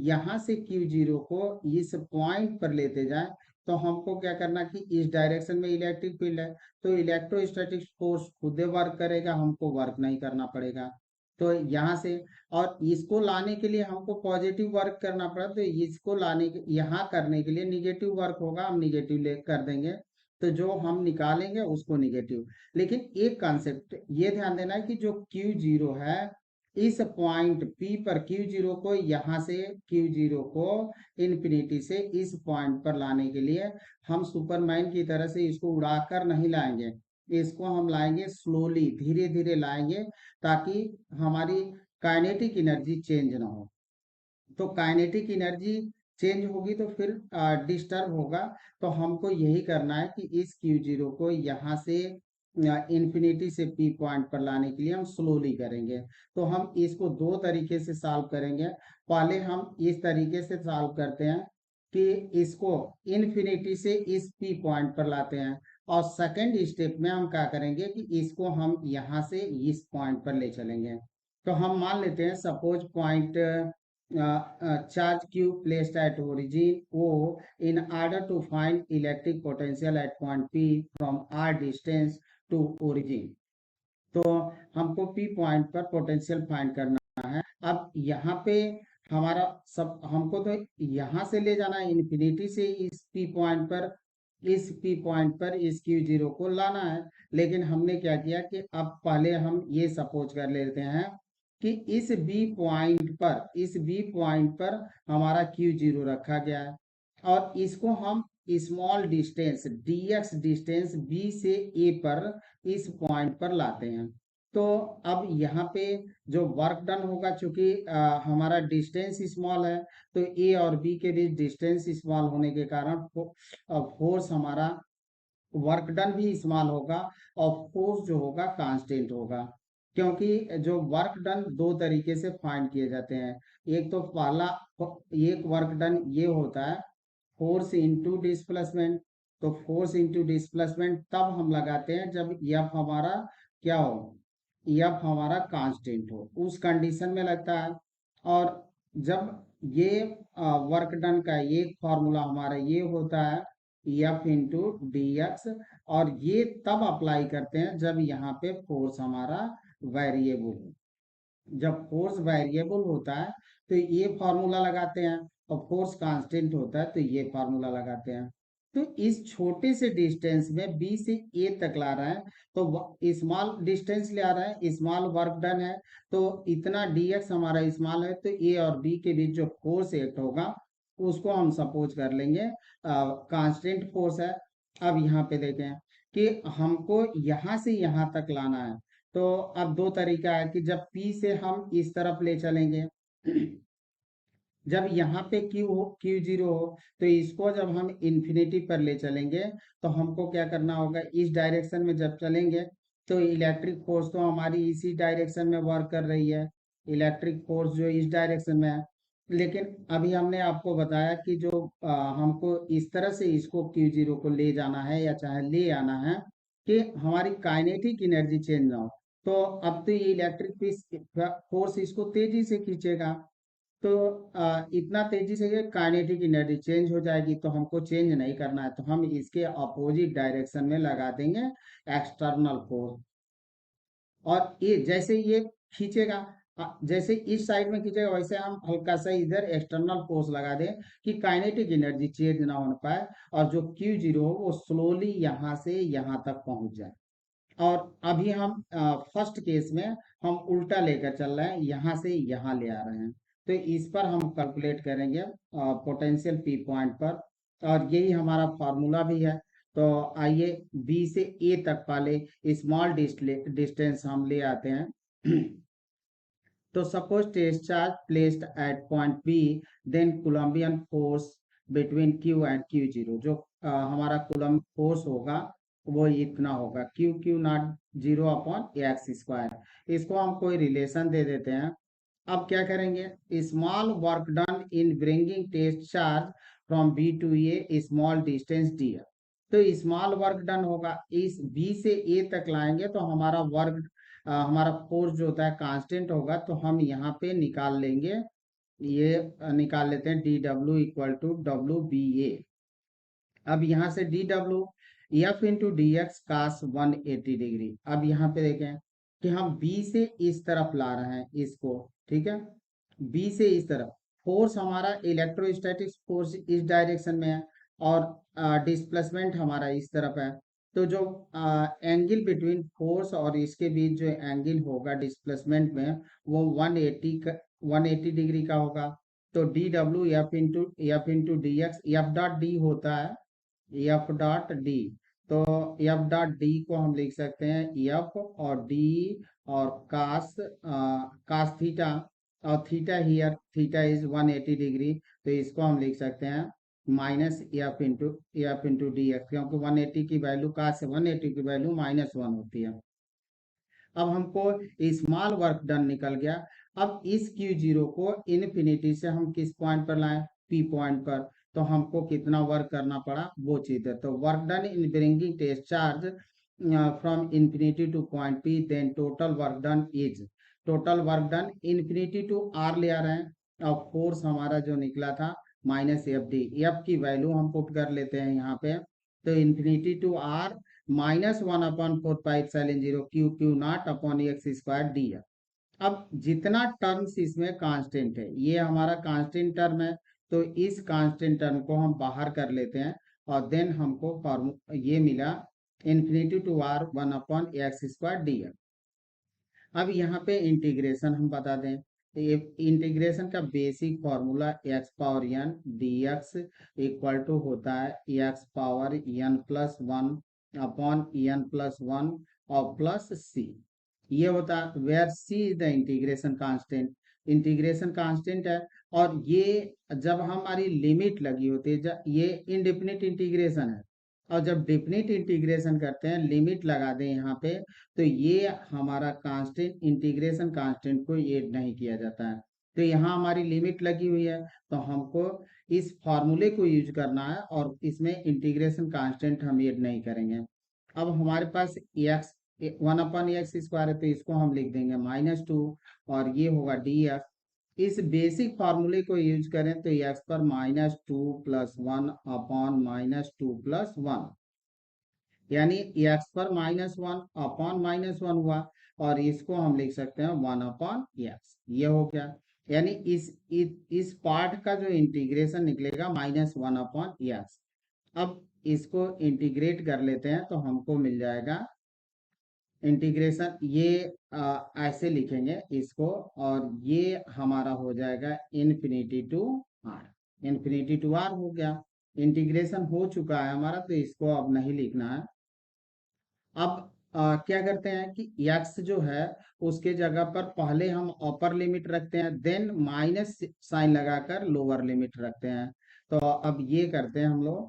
Speaker 1: यहाँ से Q0 को इस पॉइंट पर लेते जाएं, तो हमको क्या करना कि इस डायरेक्शन में इलेक्ट्रिक फील्ड है, तो इलेक्ट्रोस्टैटिक फोर्स खुद वर्क करेगा, हमको वर्क नहीं करना पड़ेगा। तो यहाँ से, और इसको लाने के लिए हमको पॉजिटिव वर्क करना पड़ा, तो इसको लाने के यहाँ करने के लिए निगेटिव वर्क होगा, हम निगेटिव ले कर देंगे, तो जो हम निकालेंगे उसको निगेटिव। लेकिन एक कॉन्सेप्ट ये ध्यान देना है कि जो Q0 है, इस पॉइंट P पर Q0 को, यहाँ से Q0 को इन्फिनिटी से इस पॉइंट पर लाने के लिए हम सुपरमैन की तरह से इसको उड़ाकर नहीं लाएंगे, इसको हम लाएंगे स्लोली, धीरे धीरे लाएंगे, ताकि हमारी काइनेटिक एनर्जी चेंज ना हो। तो काइनेटिक एनर्जी चेंज होगी तो फिर डिस्टर्ब होगा। तो हमको यही करना है कि इस Q0 को यहाँ से इन्फिनिटी से P पॉइंट पर लाने के लिए हम स्लोली करेंगे। तो हम इसको दो तरीके से सॉल्व करेंगे। पहले हम इस तरीके से सॉल्व करते हैं कि इसको इन्फिनिटी से इस P पॉइंट पर लाते हैं, और सेकंड स्टेप में हम क्या करेंगे कि इसको हम यहाँ से इस पॉइंट पर ले चलेंगे। तो हम मान लेते हैं suppose point charge q placed at origin O in order to find electric potential at point P from r distance to origin। तो हमको P पॉइंट पर पोटेंशियल फाइंड करना है। अब यहाँ पे हमारा सब हमको तो यहाँ से ले जाना है इन्फिनिटी से इस P पॉइंट पर, इस P पॉइंट पर इस Q0 को लाना है। लेकिन हमने क्या किया कि अब पहले हम ये सपोज कर लेते हैं कि इस B पॉइंट पर हमारा Q0 रखा गया है और इसको हम small distance dx distance B से A पर इस पॉइंट पर लाते हैं। तो अब यहाँ पे जो वर्क डन होगा, चूंकि हमारा डिस्टेंस स्मॉल है तो A और B के बीच डिस्टेंस स्मॉल होने के कारण फोर्स हमारा वर्क डन भी स्मॉल होगा और फोर्स जो होगा कांस्टेंट होगा। क्योंकि जो वर्क डन दो तरीके से फाइंड किए जाते हैं। एक तो पहला एक वर्क डन ये होता है फोर्स इंटू डिस्प्लेसमेंट। तो फोर्स इंटू डिस्प्लेसमेंट तब हम लगाते हैं जब एफ हमारा क्या हो, एफ हमारा कांस्टेंट हो, उस कंडीशन में लगता है। और जब ये वर्क डन का एक फॉर्मूला हमारा ये होता है एफ इंटू डी एक्स, और ये तब अप्लाई करते हैं जब यहाँ पे फोर्स हमारा वेरिएबल हो। जब फोर्स वेरिएबल होता है तो ये फॉर्मूला लगाते हैं, और फोर्स कांस्टेंट होता है तो ये फॉर्मूला लगाते हैं। तो इस छोटे से डिस्टेंस में बी से ए तक ला रहे हैं तो स्मॉल डिस्टेंस ले आ रहे हैं, स्मॉल वर्क डन है तो इतना dx हमारा स्मॉल है, तो ए और बी के बीच जो फोर्स एक्ट होगा उसको हम सपोज कर लेंगे कांस्टेंट फोर्स है। अब यहाँ पे देखें कि हमको यहाँ से यहाँ तक लाना है। तो अब दो तरीका है कि जब P से हम इस तरफ ले चलेंगे, जब यहाँ पे Q0 हो तो इसको जब हम इन्फिनिटी पर ले चलेंगे तो हमको क्या करना होगा, इस डायरेक्शन में जब चलेंगे तो इलेक्ट्रिक फोर्स तो हमारी इसी डायरेक्शन में वर्क कर रही है, इलेक्ट्रिक फोर्स जो इस डायरेक्शन में है। लेकिन अभी हमने आपको बताया कि जो हमको इस तरह से इसको Q0 को ले जाना है या चाहे ले आना है कि हमारी काइनेटिक एनर्जी चेंज ना हो। तो अब तो ये इलेक्ट्रिक फोर्स इसको तेजी से खींचेगा, तो इतना तेजी से ये काइनेटिक एनर्जी चेंज हो जाएगी। तो हमको चेंज नहीं करना है, तो हम इसके अपोजिट डायरेक्शन में लगा देंगे एक्सटर्नल फोर्स। और ये जैसे ये खींचेगा, जैसे इस साइड में खींचेगा वैसे हम हल्का सा इधर एक्सटर्नल फोर्स लगा दें कि काइनेटिक एनर्जी चेंज ना हो पाए और जो Q0 हो वो स्लोली यहाँ से यहाँ तक पहुंच जाए। और अभी हम फर्स्ट केस में हम उल्टा लेकर चल रहे हैं, यहाँ से यहाँ ले आ रहे हैं। तो इस पर हम कैलकुलेट करेंगे पोटेंशियल P पॉइंट पर, और यही हमारा फार्मूला भी है। तो आइए B से A तक वाले स्मॉल डिस्टेंस हम ले आते हैं। तो suppose test charge placed at point P, then Coulombian force between Q and Q0, जो हमारा कूलम्ब फोर्स होगा वो इतना होगा Q0 0 अपॉन एक्स स्क्वायर। इसको हम कोई रिलेशन दे देते हैं। अब क्या करेंगे, small work done in bringing test charge from B to A small distance dr। तो स्मॉल वर्क डन होगा, इस B से A तक लाएंगे तो हमारा वर्क हमारा फोर्स जो होता है कांस्टेंट होगा। तो हम यहाँ पे निकाल लेंगे, ये निकाल लेते हैं dw इक्वल टू WBA। अब यहाँ से dw F into D X cos 180 degree. अब यहाँ पे देखें कि हम B से इस तरफ ला रहे हैं इसको, ठीक है, B से इस तरफ फोर्स हमारा इलेक्ट्रोस्टैटिक फोर्स इस डायरेक्शन में है और डिस्प्लेसमेंट हमारा इस तरफ है। तो जो एंगल बिटवीन फोर्स और इसके बीच जो एंगल होगा डिस्प्लेसमेंट में वो 180 डिग्री का होगा। तो D W F into D x, F dot D होता है एफ डॉट डी। तो एफ डॉट डी को हम लिख सकते हैं एफ और डी और कास थीटा, और theta here theta is 180 degree, तो इसको हम लिख सकते हैं minus F into D x, क्योंकि 180 की वैल्यू कास से 180 की वैल्यू -1 होती है। अब हमको स्मॉल वर्क डन निकल गया। अब इस Q0 को इन्फिनिटी से हम किस पॉइंट पर लाएं, P पॉइंट पर। तो हमको कितना वर्क करना पड़ा वो चीज है। तो work done in bringing test charge from infinity to point P, then total work done is, total work done infinity to R ले आ रहे हैं और फोर्स हमारा जो निकला था माइनस एफ डी, एफ की वैल्यू हम पुट कर लेते हैं यहाँ पे। तो infinity to R minus 1/4 pi epsilon 0 Q Q nought upon X square D है। अब जितना टर्म्स इसमें कांस्टेंट है, ये हमारा कांस्टेंट टर्म है, तो इस कांस्टेंट टर्म को हम बाहर कर लेते हैं और देन हमको फॉर्मू ये मिला infinity to are 1/x² D. अब यहाँ पे इंटीग्रेशन हम बता दें, तो ये इंटीग्रेशन का basic formula X power N D X equal to होता है x power n+1 upon n+1 और प्लस सी। ये होता है where C is the integration constant, integration constant है। और ये जब हमारी लिमिट लगी होती है, ये इनडेफिनिट इंटीग्रेशन है, और जब डेफिनिट इंटीग्रेशन करते हैं लिमिट लगा दें यहाँ पे, तो ये हमारा कांस्टेंट इंटीग्रेशन कांस्टेंट को ऐड नहीं किया जाता है। तो यहाँ हमारी लिमिट लगी हुई है, तो हमको इस फॉर्मूले को यूज करना है और इसमें इंटीग्रेशन कांस्टेंट हम ऐड नहीं करेंगे। अब हमारे पास एक्स 1/x² है, तो इसको हम लिख देंगे -2 और ये होगा डी एक्स। इस बेसिक फार्मूले को यूज करें तो एक्स पर -2 + 1 अपॉन -2 + 1, यानी एक्स पर -1 अपॉन -1 हुआ, और इसको हम लिख सकते हैं 1/x, ये हो गया। यानी इस पार्ट का जो इंटीग्रेशन निकलेगा -1/x। अब इसको इंटीग्रेट कर लेते हैं तो हमको मिल जाएगा इंटीग्रेशन, ये ऐसे लिखेंगे इसको, और ये हमारा हो जाएगा infinity to R, infinity to R हो गया। इंटीग्रेशन हो चुका है हमारा, तो इसको अब नहीं लिखना है। अब क्या करते हैं कि x जो है उसके जगह पर पहले हम अपर लिमिट रखते हैं, देन माइनस साइन लगाकर लोअर लिमिट रखते हैं। तो अब ये करते हैं हम लोग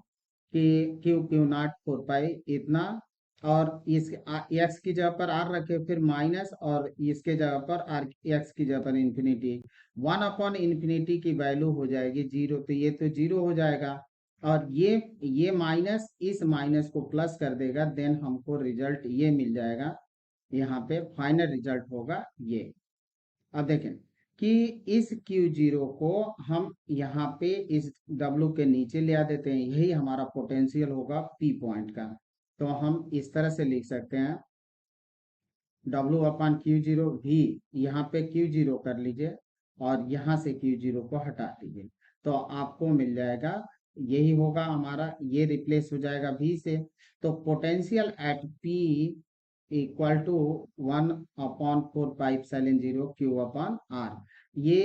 Speaker 1: कि क्यू क्यू नॉट 4 पाई इतना, और इस x की जगह पर r रखे, फिर माइनस, और इसके जगह पर r x की जगह पर इन्फिनिटी। 1/इन्फिनिटी की वैल्यू हो जाएगी 0, तो ये तो 0 हो जाएगा, और ये माइनस इस माइनस को प्लस कर देगा, देन हमको रिजल्ट ये मिल जाएगा। यहाँ पे फाइनल रिजल्ट होगा ये। अब देखें कि इस Q0 को हम यहाँ पे इस W के नीचे ले आ देते हैं, यही हमारा पोटेंशियल होगा P पॉइंट का। तो हम इस तरह से लिख सकते हैं W/Q0 भी, यहाँ पे Q0 कर लीजिए और यहाँ से Q0 को हटा दीजिए, तो आपको मिल जाएगा, यही होगा हमारा, ये रिप्लेस हो जाएगा V से। तो potential at P equal to 1/4 pi epsilon 0 Q/R, ये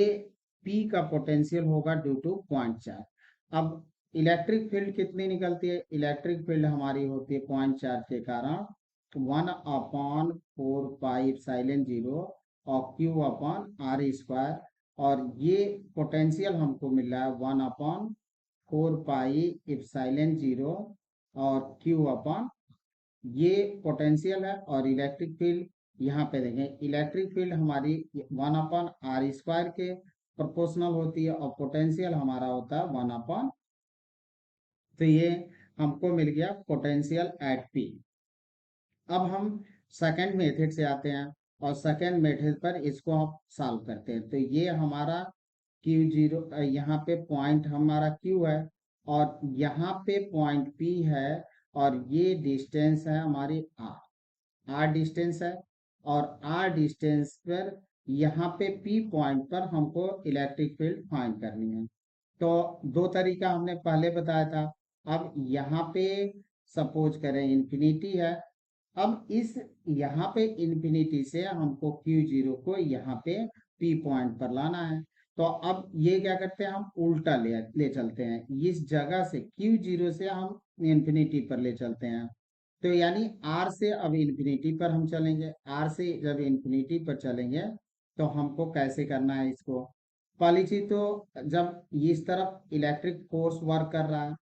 Speaker 1: P का पोटेंशियल होगा ड्यू टू पॉइंट चार्ज। अब इलेक्ट्रिक फील्ड कितनी निकलती है, इलेक्ट्रिक फील्ड हमारी होती है पॉइंट चार्ज के कारण 1/4 पाई एप्सिलॉन 0 और Q/R², और ये पोटेंशियल हमको मिल रहा है 1/4 पाई एप्सिलॉन 0 और Q/, ये पोटेंशियल है। और इलेक्ट्रिक फील्ड यहाँ पे देखें, इलेक्ट्रिक फील्ड हमारी 1/r² के प्रोपोर्शनल होती है, और पोटेंशियल हमारा होता है 1/, तो ये हमको मिल गया पोटेंशियल एट P। अब हम सेकंड मेथड से आते हैं, और सेकंड मेथड पर इसको हम सॉल्व करते हैं। तो ये हमारा Q0, यहाँ पे पॉइंट हमारा Q है, और यहाँ पे पॉइंट P है, और ये डिस्टेंस है हमारी R डिस्टेंस है, और R डिस्टेंस पर यहाँ पे P पॉइंट पर हमको इलेक्ट्रिक फील्ड फाइंड करनी है। तो दो तरीका हमने पहले बताया था। अब यहाँ पे सपोज करें इन्फिनिटी है, अब इस यहाँ पे इन्फिनिटी से हमको Q0 को यहाँ पे P पॉइंट पर लाना है। तो अब ये क्या करते हैं, हम उल्टा ले चलते हैं, इस जगह से Q0 से हम इन्फिनिटी पर ले चलते हैं। तो यानी R से अब इन्फिनिटी पर हम चलेंगे, R से जब इन्फिनिटी पर चलेंगे तो हमको कैसे करना है इसको। पहली चीज तो जब इस तरफ इलेक्ट्रिक फोर्स वर्क कर रहा है,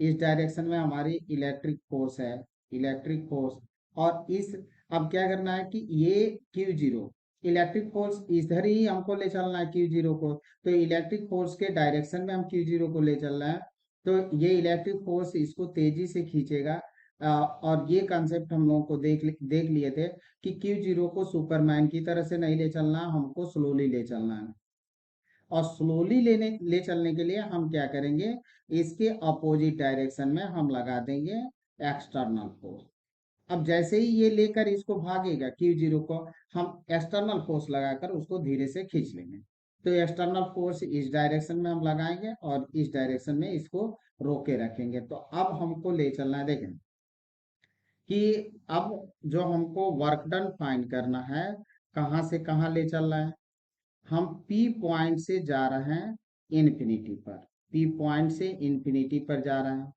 Speaker 1: इस डायरेक्शन में हमारी इलेक्ट्रिक फोर्स है, इलेक्ट्रिक फोर्स, और इस अब क्या करना है कि ये Q0 इलेक्ट्रिक फोर्स इधर ही हमको ले चलना है Q0 को, तो इलेक्ट्रिक फोर्स के डायरेक्शन में हम Q0 को ले चल रहे हैं, तो ये इलेक्ट्रिक फोर्स इसको तेजी से खींचेगा। और ये कंसेप्ट हम लोगों को देख लिए थे कि क्यू जीरो को सुपरमैन की तरह से नहीं ले चलना, हमको स्लोली ले चलना है। और स्लोली ले चलने के लिए हम क्या करेंगे, इसके अपोजिट डायरेक्शन में हम लगा देंगे एक्सटर्नल फोर्स। अब जैसे ही ये लेकर इसको भागेगा क्यू जीरो को, हम एक्सटर्नल फोर्स लगाकर उसको धीरे से खींच लेंगे। तो एक्सटर्नल फोर्स इस डायरेक्शन में हम लगाएंगे और इस डायरेक्शन में इसको रोके रखेंगे। तो अब हमको ले चलना है, देखें कि अब जो हमको वर्क डन फाइंड करना है, कहाँ से कहाँ ले चल रहा है। हम P पॉइंट से जा रहे हैं इन्फिनिटी पर, P पॉइंट से इन्फिनिटी पर जा रहे हैं।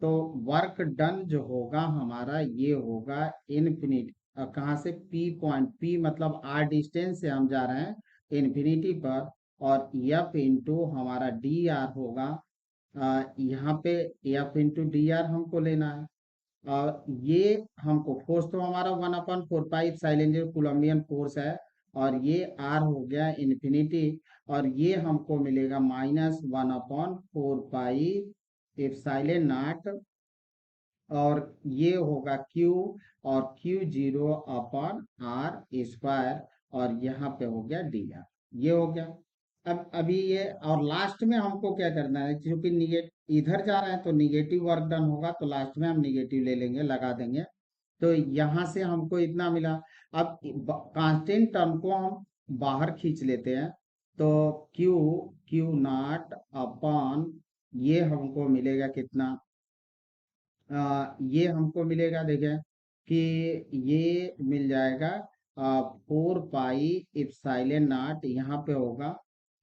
Speaker 1: तो वर्क डन जो होगा हमारा ये होगा इन्फिनिटी, कहाँ से, P पॉइंट, P मतलब R डिस्टेंस से हम जा रहे हैं इन्फिनिटी पर। और F इंटू हमारा डी आर होगा, यहाँ पे F इंटू डी आर हमको लेना है। और ये हमको फोर्स तो हमारा 1/4 पाई साइलेंजर कूलम्बियन फोर्स है। और ये आर हो गया इन्फिनिटी। और ये हमको मिलेगा -1/4 पाई एप्सिलॉन नॉट। और ये होगा क्यू, और Q zero upon are square. और यहाँ पे हो गया डी आर, ये हो गया। अब अभी ये, और लास्ट में हमको क्या करना है, क्योंकि निगेट इधर जा रहे हैं तो निगेटिव वर्क डन होगा, तो लास्ट में हम निगेटिव ले लेंगे, लगा देंगे। तो यहाँ से हमको इतना मिला। अब कांस्टेंट टर्म को हम बाहर खींच लेते हैं। तो क्यू क्यू नॉट अपॉन, ये हमको मिलेगा कितना, ये हमको मिलेगा, देखें कि ये मिल जाएगा 4 पाई इप्सिलॉन नॉट, यहाँ पे होगा।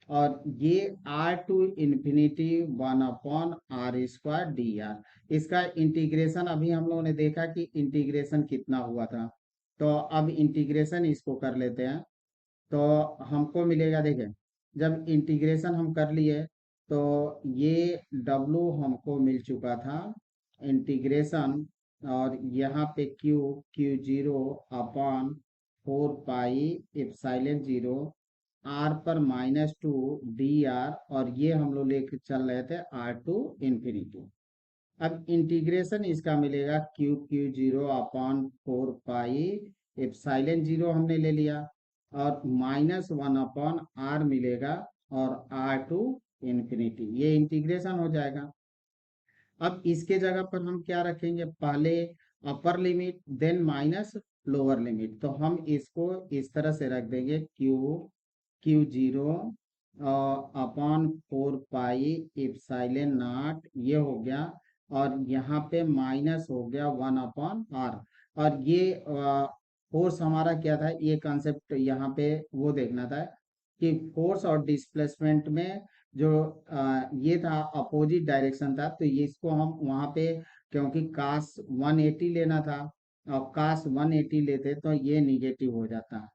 Speaker 1: और ये R to infinity 1/r² D R. इसका इंटीग्रेशन अभी हम लोगों ने देखा कि इंटीग्रेशन कितना हुआ था। तो अब इंटीग्रेशन इसको कर लेते हैं। तो हमको मिलेगा, देखें जब इंटीग्रेशन हम कर लिए तो ये W हमको मिल चुका था इंटीग्रेशन। और यहाँ पे Q zero upon 4 pi epsilon zero R पर -2 डी आर। और ये हम लोग लेके चल रहे थे आर टू इन्फिनिटी। अब इंटीग्रेशन इसका मिलेगा Q zero upon 4 pi epsilon zero हमने ले लिया। और -1/r मिलेगा, और आर टू इन्फिनिटी, ये इंटीग्रेशन हो जाएगा। अब इसके जगह पर हम क्या रखेंगे, पहले upper limit then minus lower limit. तो हम इसको इस तरह से रख देंगे, Q zero upon 4 pi epsilon nought, ये हो गया। और यहाँ पे माइनस हो गया 1/r। और ये फोर्स हमारा क्या था, ये कंसेप्ट यहाँ पे वो देखना था कि फोर्स और डिस्प्लेसमेंट में जो ये था अपोजिट डायरेक्शन था। तो ये इसको हम वहाँ पे, क्योंकि कास 180 लेना था और कास 180 लेते तो ये निगेटिव हो जाता।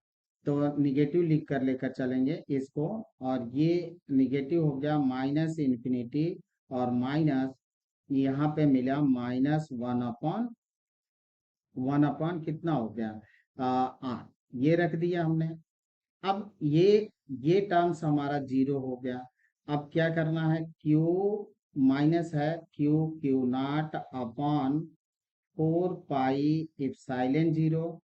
Speaker 1: तो निगेटिव लिख कर लेकर चलेंगे इसको। और ये निगेटिव हो गया माइनस इन्फिनिटी, और माइनस यहाँ पे मिला -1/1 कितना हो गया, आर, ये रख दिया हमने। अब ये टर्म्स हमारा जीरो हो गया। अब क्या करना है, क्यू माइनस है Q nought upon 4 pi epsilon zero.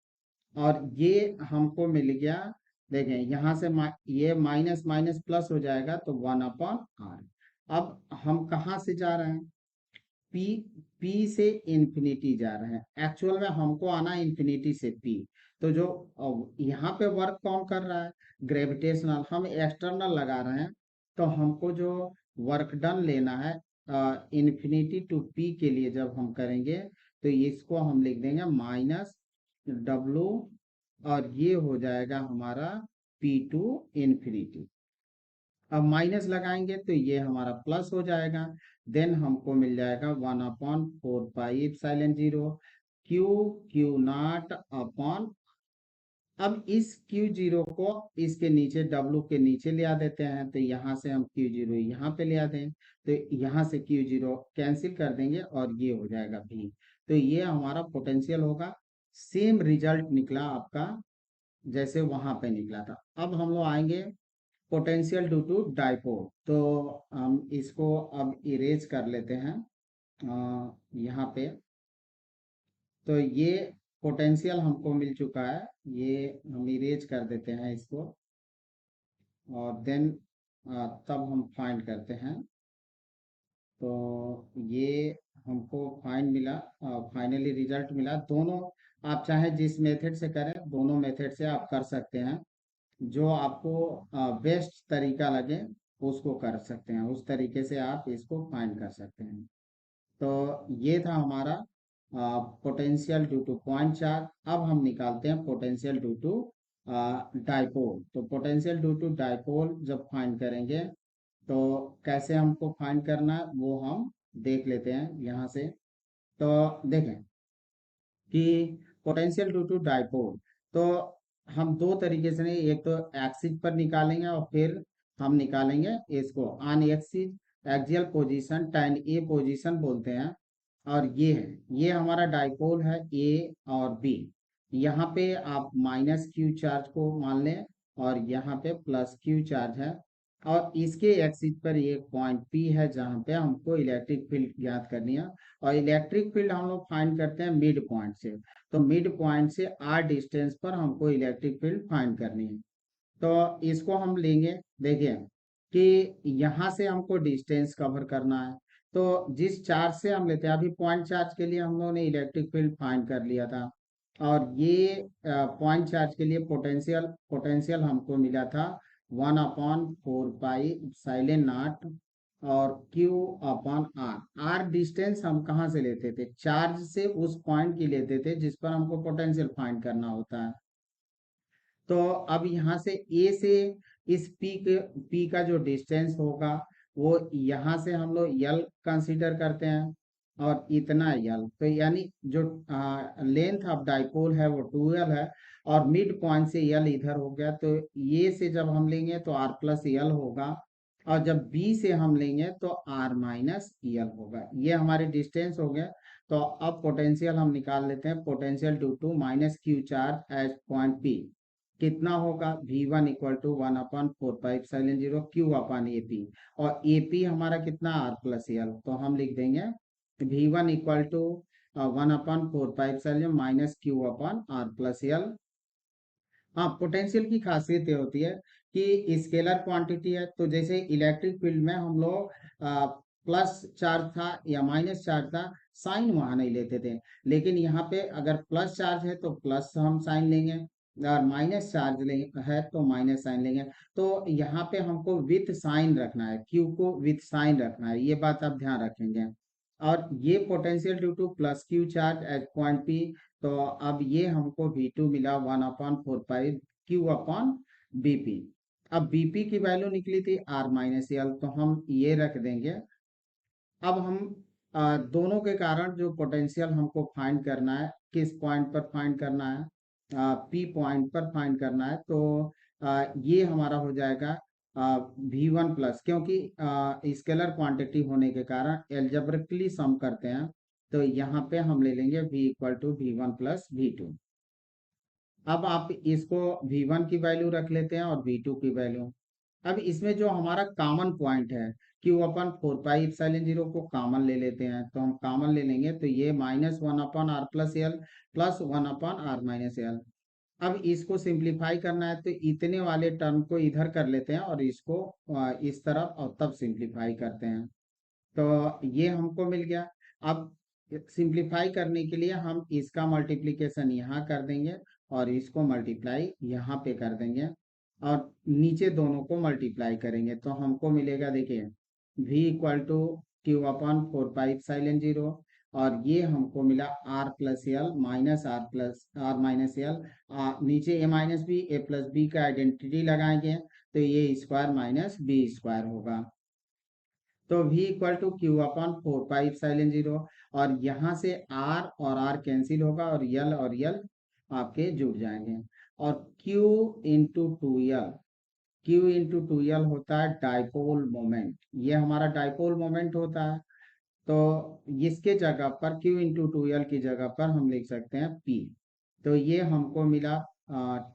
Speaker 1: और ये हमको मिल गया, देखें यहाँ से ये माइनस माइनस प्लस हो जाएगा तो 1/r। अब हम कहाँ से जा रहे हैं, पी पी से इंफिनिटी जा रहे हैं। एक्चुअल में हमको आना है इंफिनिटी से पी। तो जो यहाँ पे वर्क कौन कर रहा है, ग्रेविटेशनल, हम एक्सटर्नल लगा रहे हैं। तो हमको जो वर्क डन लेना है इंफिनिटी टू पी के लिए जब हम करेंगे, तो इसको हम लिख देंगे -W। और ये हो जाएगा हमारा P टू इन्फिनिटी। अब माइनस लगाएंगे तो ये हमारा प्लस हो जाएगा। देन हमको मिल जाएगा 1/4 pi epsilon zero Q Q nought upon. अब इस क्यू जीरो को इसके नीचे W के नीचे ले आ देते हैं। तो यहाँ से हम क्यू जीरो यहाँ पे ले आते हैं। तो यहाँ से क्यू जीरो कैंसिल कर देंगे और ये हो जाएगा V। तो ये हमारा पोटेंशियल होगा। सेम रिजल्ट निकला आपका जैसे वहां पे निकला था। अब हम लोग आएंगे पोटेंशियल ड्यू टू डाइपोल। तो हम इसको अब इरेज कर लेते हैं यहाँ पे। तो ये पोटेंशियल हमको मिल चुका है, ये हम इरेज कर देते हैं इसको, और देन तब हम फाइंड करते हैं। तो ये हमको फाइंड मिला, फाइनली रिजल्ट मिला। दोनों आप चाहे जिस मेथड से करें, दोनों मेथड से आप कर सकते हैं, जो आपको बेस्ट तरीका लगे उसको कर सकते हैं, उस तरीके से आप इसको फाइंड कर सकते हैं। तो ये था हमारा potential due to point charge. अब हम निकालते हैं पोटेंशियल ड्यू टू डाइपोल। तो पोटेंशियल ड्यू टू डाइपोल जब फाइंड करेंगे तो कैसे हमको फाइंड करना है वो हम देख लेते हैं यहाँ से। तो देखें कि पोटेंशियल ड्यू टू डाइपोल, तो हम दो तरीके से नहीं, एक तो एक्सिस पर निकालेंगे और फिर हम निकालेंगे इसको on axis axial position, tan A position बोलते हैं। और ये है, ये हमारा डाइपोल है ए और बी। यहाँ पे आप माइनस क्यू चार्ज को मान लें और यहाँ पे प्लस क्यू चार्ज है, और इसके एक्सिस पर एक पॉइंट पी है जहाँ पे हमको इलेक्ट्रिक फील्ड ज्ञात करनी है। और इलेक्ट्रिक फील्ड हम लोग फाइंड करते हैं मिड पॉइंट से। तो मिड पॉइंट से आर डिस्टेंस पर हमको इलेक्ट्रिक फील्ड फाइंड करनी है। तो इसको हम लेंगे, देखिए कि यहाँ से हमको डिस्टेंस कवर करना है। तो जिस चार्ज से हम लेते हैं, अभी पॉइंट चार्ज के लिए हम लोगों ने इलेक्ट्रिक फील्ड फाइंड कर लिया था, और ये पॉइंट चार्ज के लिए पोटेंशियल पोटेंशियल हमको मिला था 1/4 पाई साइलेंट नॉट और Q upon R. R distance हम कहाँ से लेते थे? चार्ज से उस पॉइंट की लेते थे जिस पर हमको पोटेंशियल फाइंड करना होता है। तो अब यहाँ से ए से इस पी का जो डिस्टेंस होगा वो यहाँ से हम लोग यल कंसीडर करते हैं, और इतना यल, तो यानी जो लेंथ ऑफ डाइपोल है वो 2l है, और मिड पॉइंट से यल इधर हो गया, तो ये से जब हम लेंगे तो r प्लस यल होगा, और जब बी से हम लेंगे तो r माइनस यल होगा। ये हमारे डिस्टेंस हो गया। तो अब पोटेंशियल हम निकाल लेते हैं, potential due to minus Q charge at point P कितना होगा? V1 equal to 1/4 pi Q upon A P, और ए पी हमारा कितना? R plus L. तो हम लिख देंगे V1 equal to 1/4 pi minus Q upon R plus L. हाँ, पोटेंशियल की खासियत ये होती है कि स्केलर क्वांटिटी है, तो जैसे इलेक्ट्रिक फील्ड में हम लोग प्लस चार्ज था या माइनस चार्ज था, साइन वहां नहीं लेते थे। लेकिन यहाँ पे अगर प्लस चार्ज है तो प्लस हम साइन लेंगे, और माइनस चार्ज है तो माइनस साइन लेंगे। तो यहाँ पे हमको विथ साइन रखना है, क्यू को विथ साइन रखना है, ये बात आप ध्यान रखेंगे। और ये potential due to plus Q charge at point P. तो अब ये हमको V2 मिला 1/4 पाई क्यू अपॉन बीपी। अब बीपी की वैल्यू निकली थी R माइनस यल, तो हम ये रख देंगे। अब हम दोनों के कारण जो पोटेंशियल हमको फाइंड करना है, किस पॉइंट पर फाइंड करना है? पी पॉइंट पर फाइंड करना है। तो ये हमारा हो जाएगा V1 प्लस, क्योंकि स्केलर क्वांटिटी होने के कारण एल्जेब्रिकली सम करते हैं, तो यहाँ पे हम ले लेंगे V equal to V1 plus V2। अब आप इसको V1 की वैल्यू रख लेते हैं और V2 की वैल्यू। अब इसमें जो हमारा कॉमन पॉइंट है, क्यू अपन 4 पाई एप्सिलॉन 0 को कॉमन ले लेते हैं, तो हम कॉमन ले लेंगे तो ये -1/r plus L plus 1/r minus L. अब इसको सिंप्लीफाई करना है, तो इतने वाले टर्म को इधर कर लेते हैं और इसको इस तरफ, और तब सिंप्लीफाई करते हैं। तो ये हमको मिल गया। अब सिंप्लीफाई करने के लिए हम इसका मल्टीप्लिकेशन यहाँ कर देंगे और इसको मल्टीप्लाई यहाँ पे कर देंगे, और नीचे दोनों को मल्टीप्लाई करेंगे, तो हमको मिलेगा, देखिए v equal to Q upon 4 pi epsilon 0, और ये हमको मिला r plus L minus R minus L. नीचे a minus B, A plus B का आइडेंटिटी लगाएंगे, तो ये स्क्वायर माइनस बी स्क्वायर होगा। तो v equal to Q upon 4 pi epsilon 0, और यहाँ से r और r कैंसिल होगा, और यल आपके जुड़ जाएंगे। और q इंटू टू यल, q इंटू टू यल होता है डाइपोल मोमेंट, ये हमारा डाइपोल मोमेंट होता है। तो इसके जगह पर q इंटू टू यल की जगह पर हम लिख सकते हैं p। तो ये हमको मिला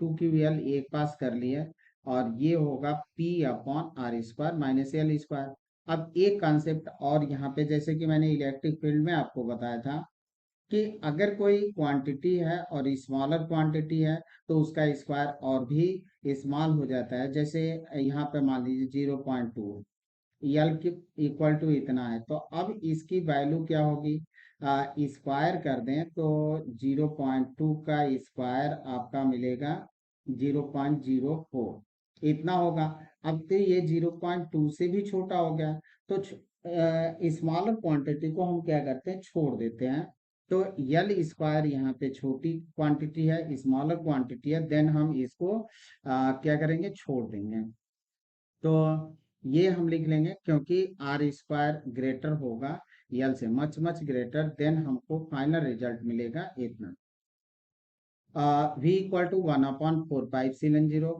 Speaker 1: 2ql एक पास कर लिए, और ये होगा P upon are square minus L square. अब एक कॉन्सेप्ट और यहाँ पे, जैसे कि मैंने इलेक्ट्रिक फील्ड में आपको बताया था कि अगर कोई क्वांटिटी है और स्मॉलर क्वांटिटी है तो उसका स्क्वायर और भी स्मॉल हो जाता है। जैसे यहाँ पे मान लीजिए 0.2 यल की इक्वल टू इतना है, तो अब इसकी वैल्यू क्या होगी, स्क्वायर कर दें तो 0.2 का स्क्वायर आपका मिलेगा 0.04 इतना होगा। अब तो ये 0.2 से भी छोटा हो गया, तो स्मॉलर क्वांटिटी को हम क्या करते हैं, छोड़ देते हैं। तो यल स्क्वायर यहाँ पे छोटी क्वांटिटी है, स्मॉलर क्वांटिटी है, देन हम इसको क्या करेंगे, छोड़ देंगे। तो ये हम लिख लेंगे क्योंकि आर स्क्वायर ग्रेटर होगा यल से, मच मच ग्रेटर, देन हमको फाइनल रिजल्ट मिलेगा इतना। V इक्वल टू 1/4 पाइप 0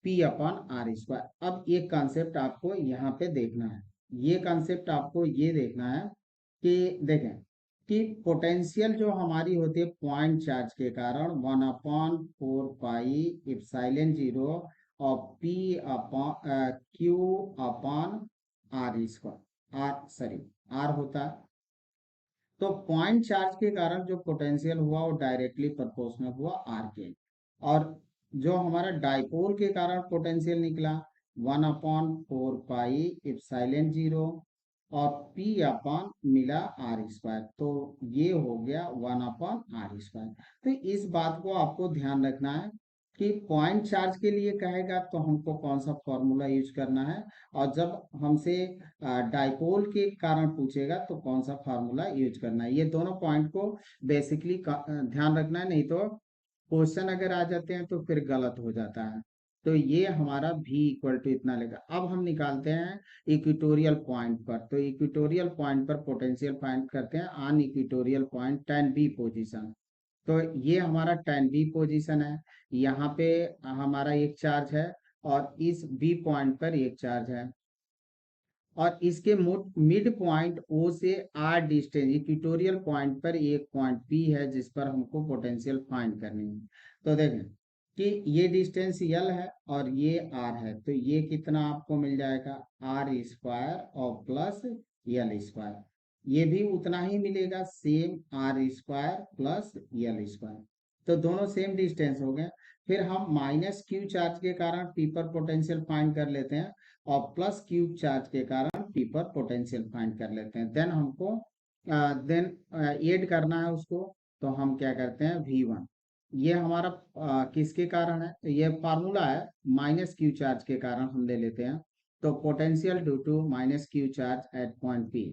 Speaker 1: P अपॉन आर स्क्वायर। अब ये कॉन्सेप्ट आपको यहाँ पे देखना है, ये कॉन्सेप्ट आपको ये देखना है कि देखें कि पोटेंशियल जो हमारी होती है पॉइंट चार्ज के कारण 1/4 पाई और P upon Q upon are square, r होता है। तो पॉइंट चार्ज के कारण जो पोटेंशियल हुआ वो डायरेक्टली प्रोपोर्शनल हुआ आर के। और जो हमारा डाइपोल के कारण पोटेंशियल निकला 1/4 पाई 0 और पी अपॉन मिला आर स्क्वायर, तो ये हो गया 1/r²। तो इस बात को आपको ध्यान रखना है कि पॉइंट चार्ज के लिए कहेगा तो हमको कौन सा फॉर्मूला यूज करना है, और जब हमसे डाइपोल के कारण पूछेगा तो कौन सा फार्मूला यूज करना है। ये दोनों पॉइंट को बेसिकली ध्यान रखना है, नहीं तो क्वेश्चन अगर आ जाते हैं तो फिर गलत हो जाता है। तो ये हमारा V इक्वल टू इतना लेगा। अब हम निकालते हैं इक्वेटोरियल पॉइंट पर। तो इक्वेटोरियल पॉइंट पर पोटेंशियल फाइंड करते हैं on equatorial point 10B position. तो ये हमारा 10B पोजीशन है, यहाँ पे हमारा एक चार्ज है और इस B पॉइंट पर एक चार्ज है, और इसके मिड पॉइंट O से R डिस्टेंस इक्वेटोरियल पॉइंट पर एक पॉइंट P है जिस पर हमको पोटेंशियल फाइंड करनी है। तो देखें कि ये डिस्टेंस L है और ये R है, तो ये कितना आपको मिल जाएगा, R² और प्लस L²। ये भी उतना ही मिलेगा, सेम R² प्लस L²। तो दोनों सेम डिस्टेंस हो गए। फिर हम माइनस Q चार्ज के कारण P पर पोटेंशियल फाइंड कर लेते हैं और प्लस Q चार्ज के कारण P पर पोटेंशियल फाइंड कर लेते हैं। देन हमको देन ऐड करना है उसको, तो हम क्या करते हैं V1। ये हमारा किसके कारण है, ये फार्मूला है, माइनस Q चार्ज के कारण हम ले लेते हैं। तो potential due to minus Q charge at point P,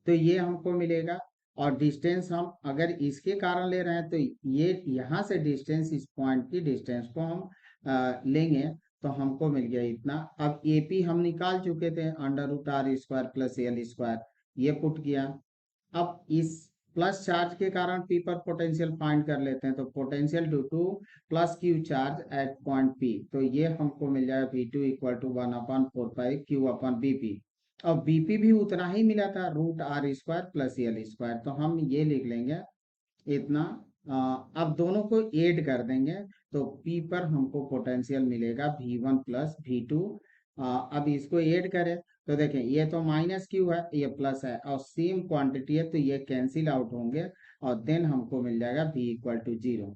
Speaker 1: तो ये हमको मिलेगा। और डिस्टेंस हम अगर इसके कारण ले रहे हैं तो ये यहाँ से डिस्टेंस, इस पॉइंट की डिस्टेंस को हम लेंगे, तो हमको मिल गया इतना। अब AP हम निकाल चुके थे, √r² प्लस L², ये पुट किया। अब इस प्लस चार्ज के कारण P पर पोटेंशियल फाइंड कर लेते हैं, तो potential due to plus Q charge at point P, तो ये हमको मिल जाएगा V2 equal to 1/4 pi Q/BP। और BP भी उतना ही मिला था, √r² प्लस L², तो हम ये लिख लेंगे इतना। अब दोनों को ऐड कर देंगे तो P पर हमको पोटेंशियल मिलेगा V1 प्लस V2। अब इसको ऐड करें तो देखें ये तो माइनस Q है, ये प्लस है, और सेम क्वांटिटी है तो ये कैंसिल आउट होंगे, और देन हमको मिल जाएगा V इक्वल टू 0।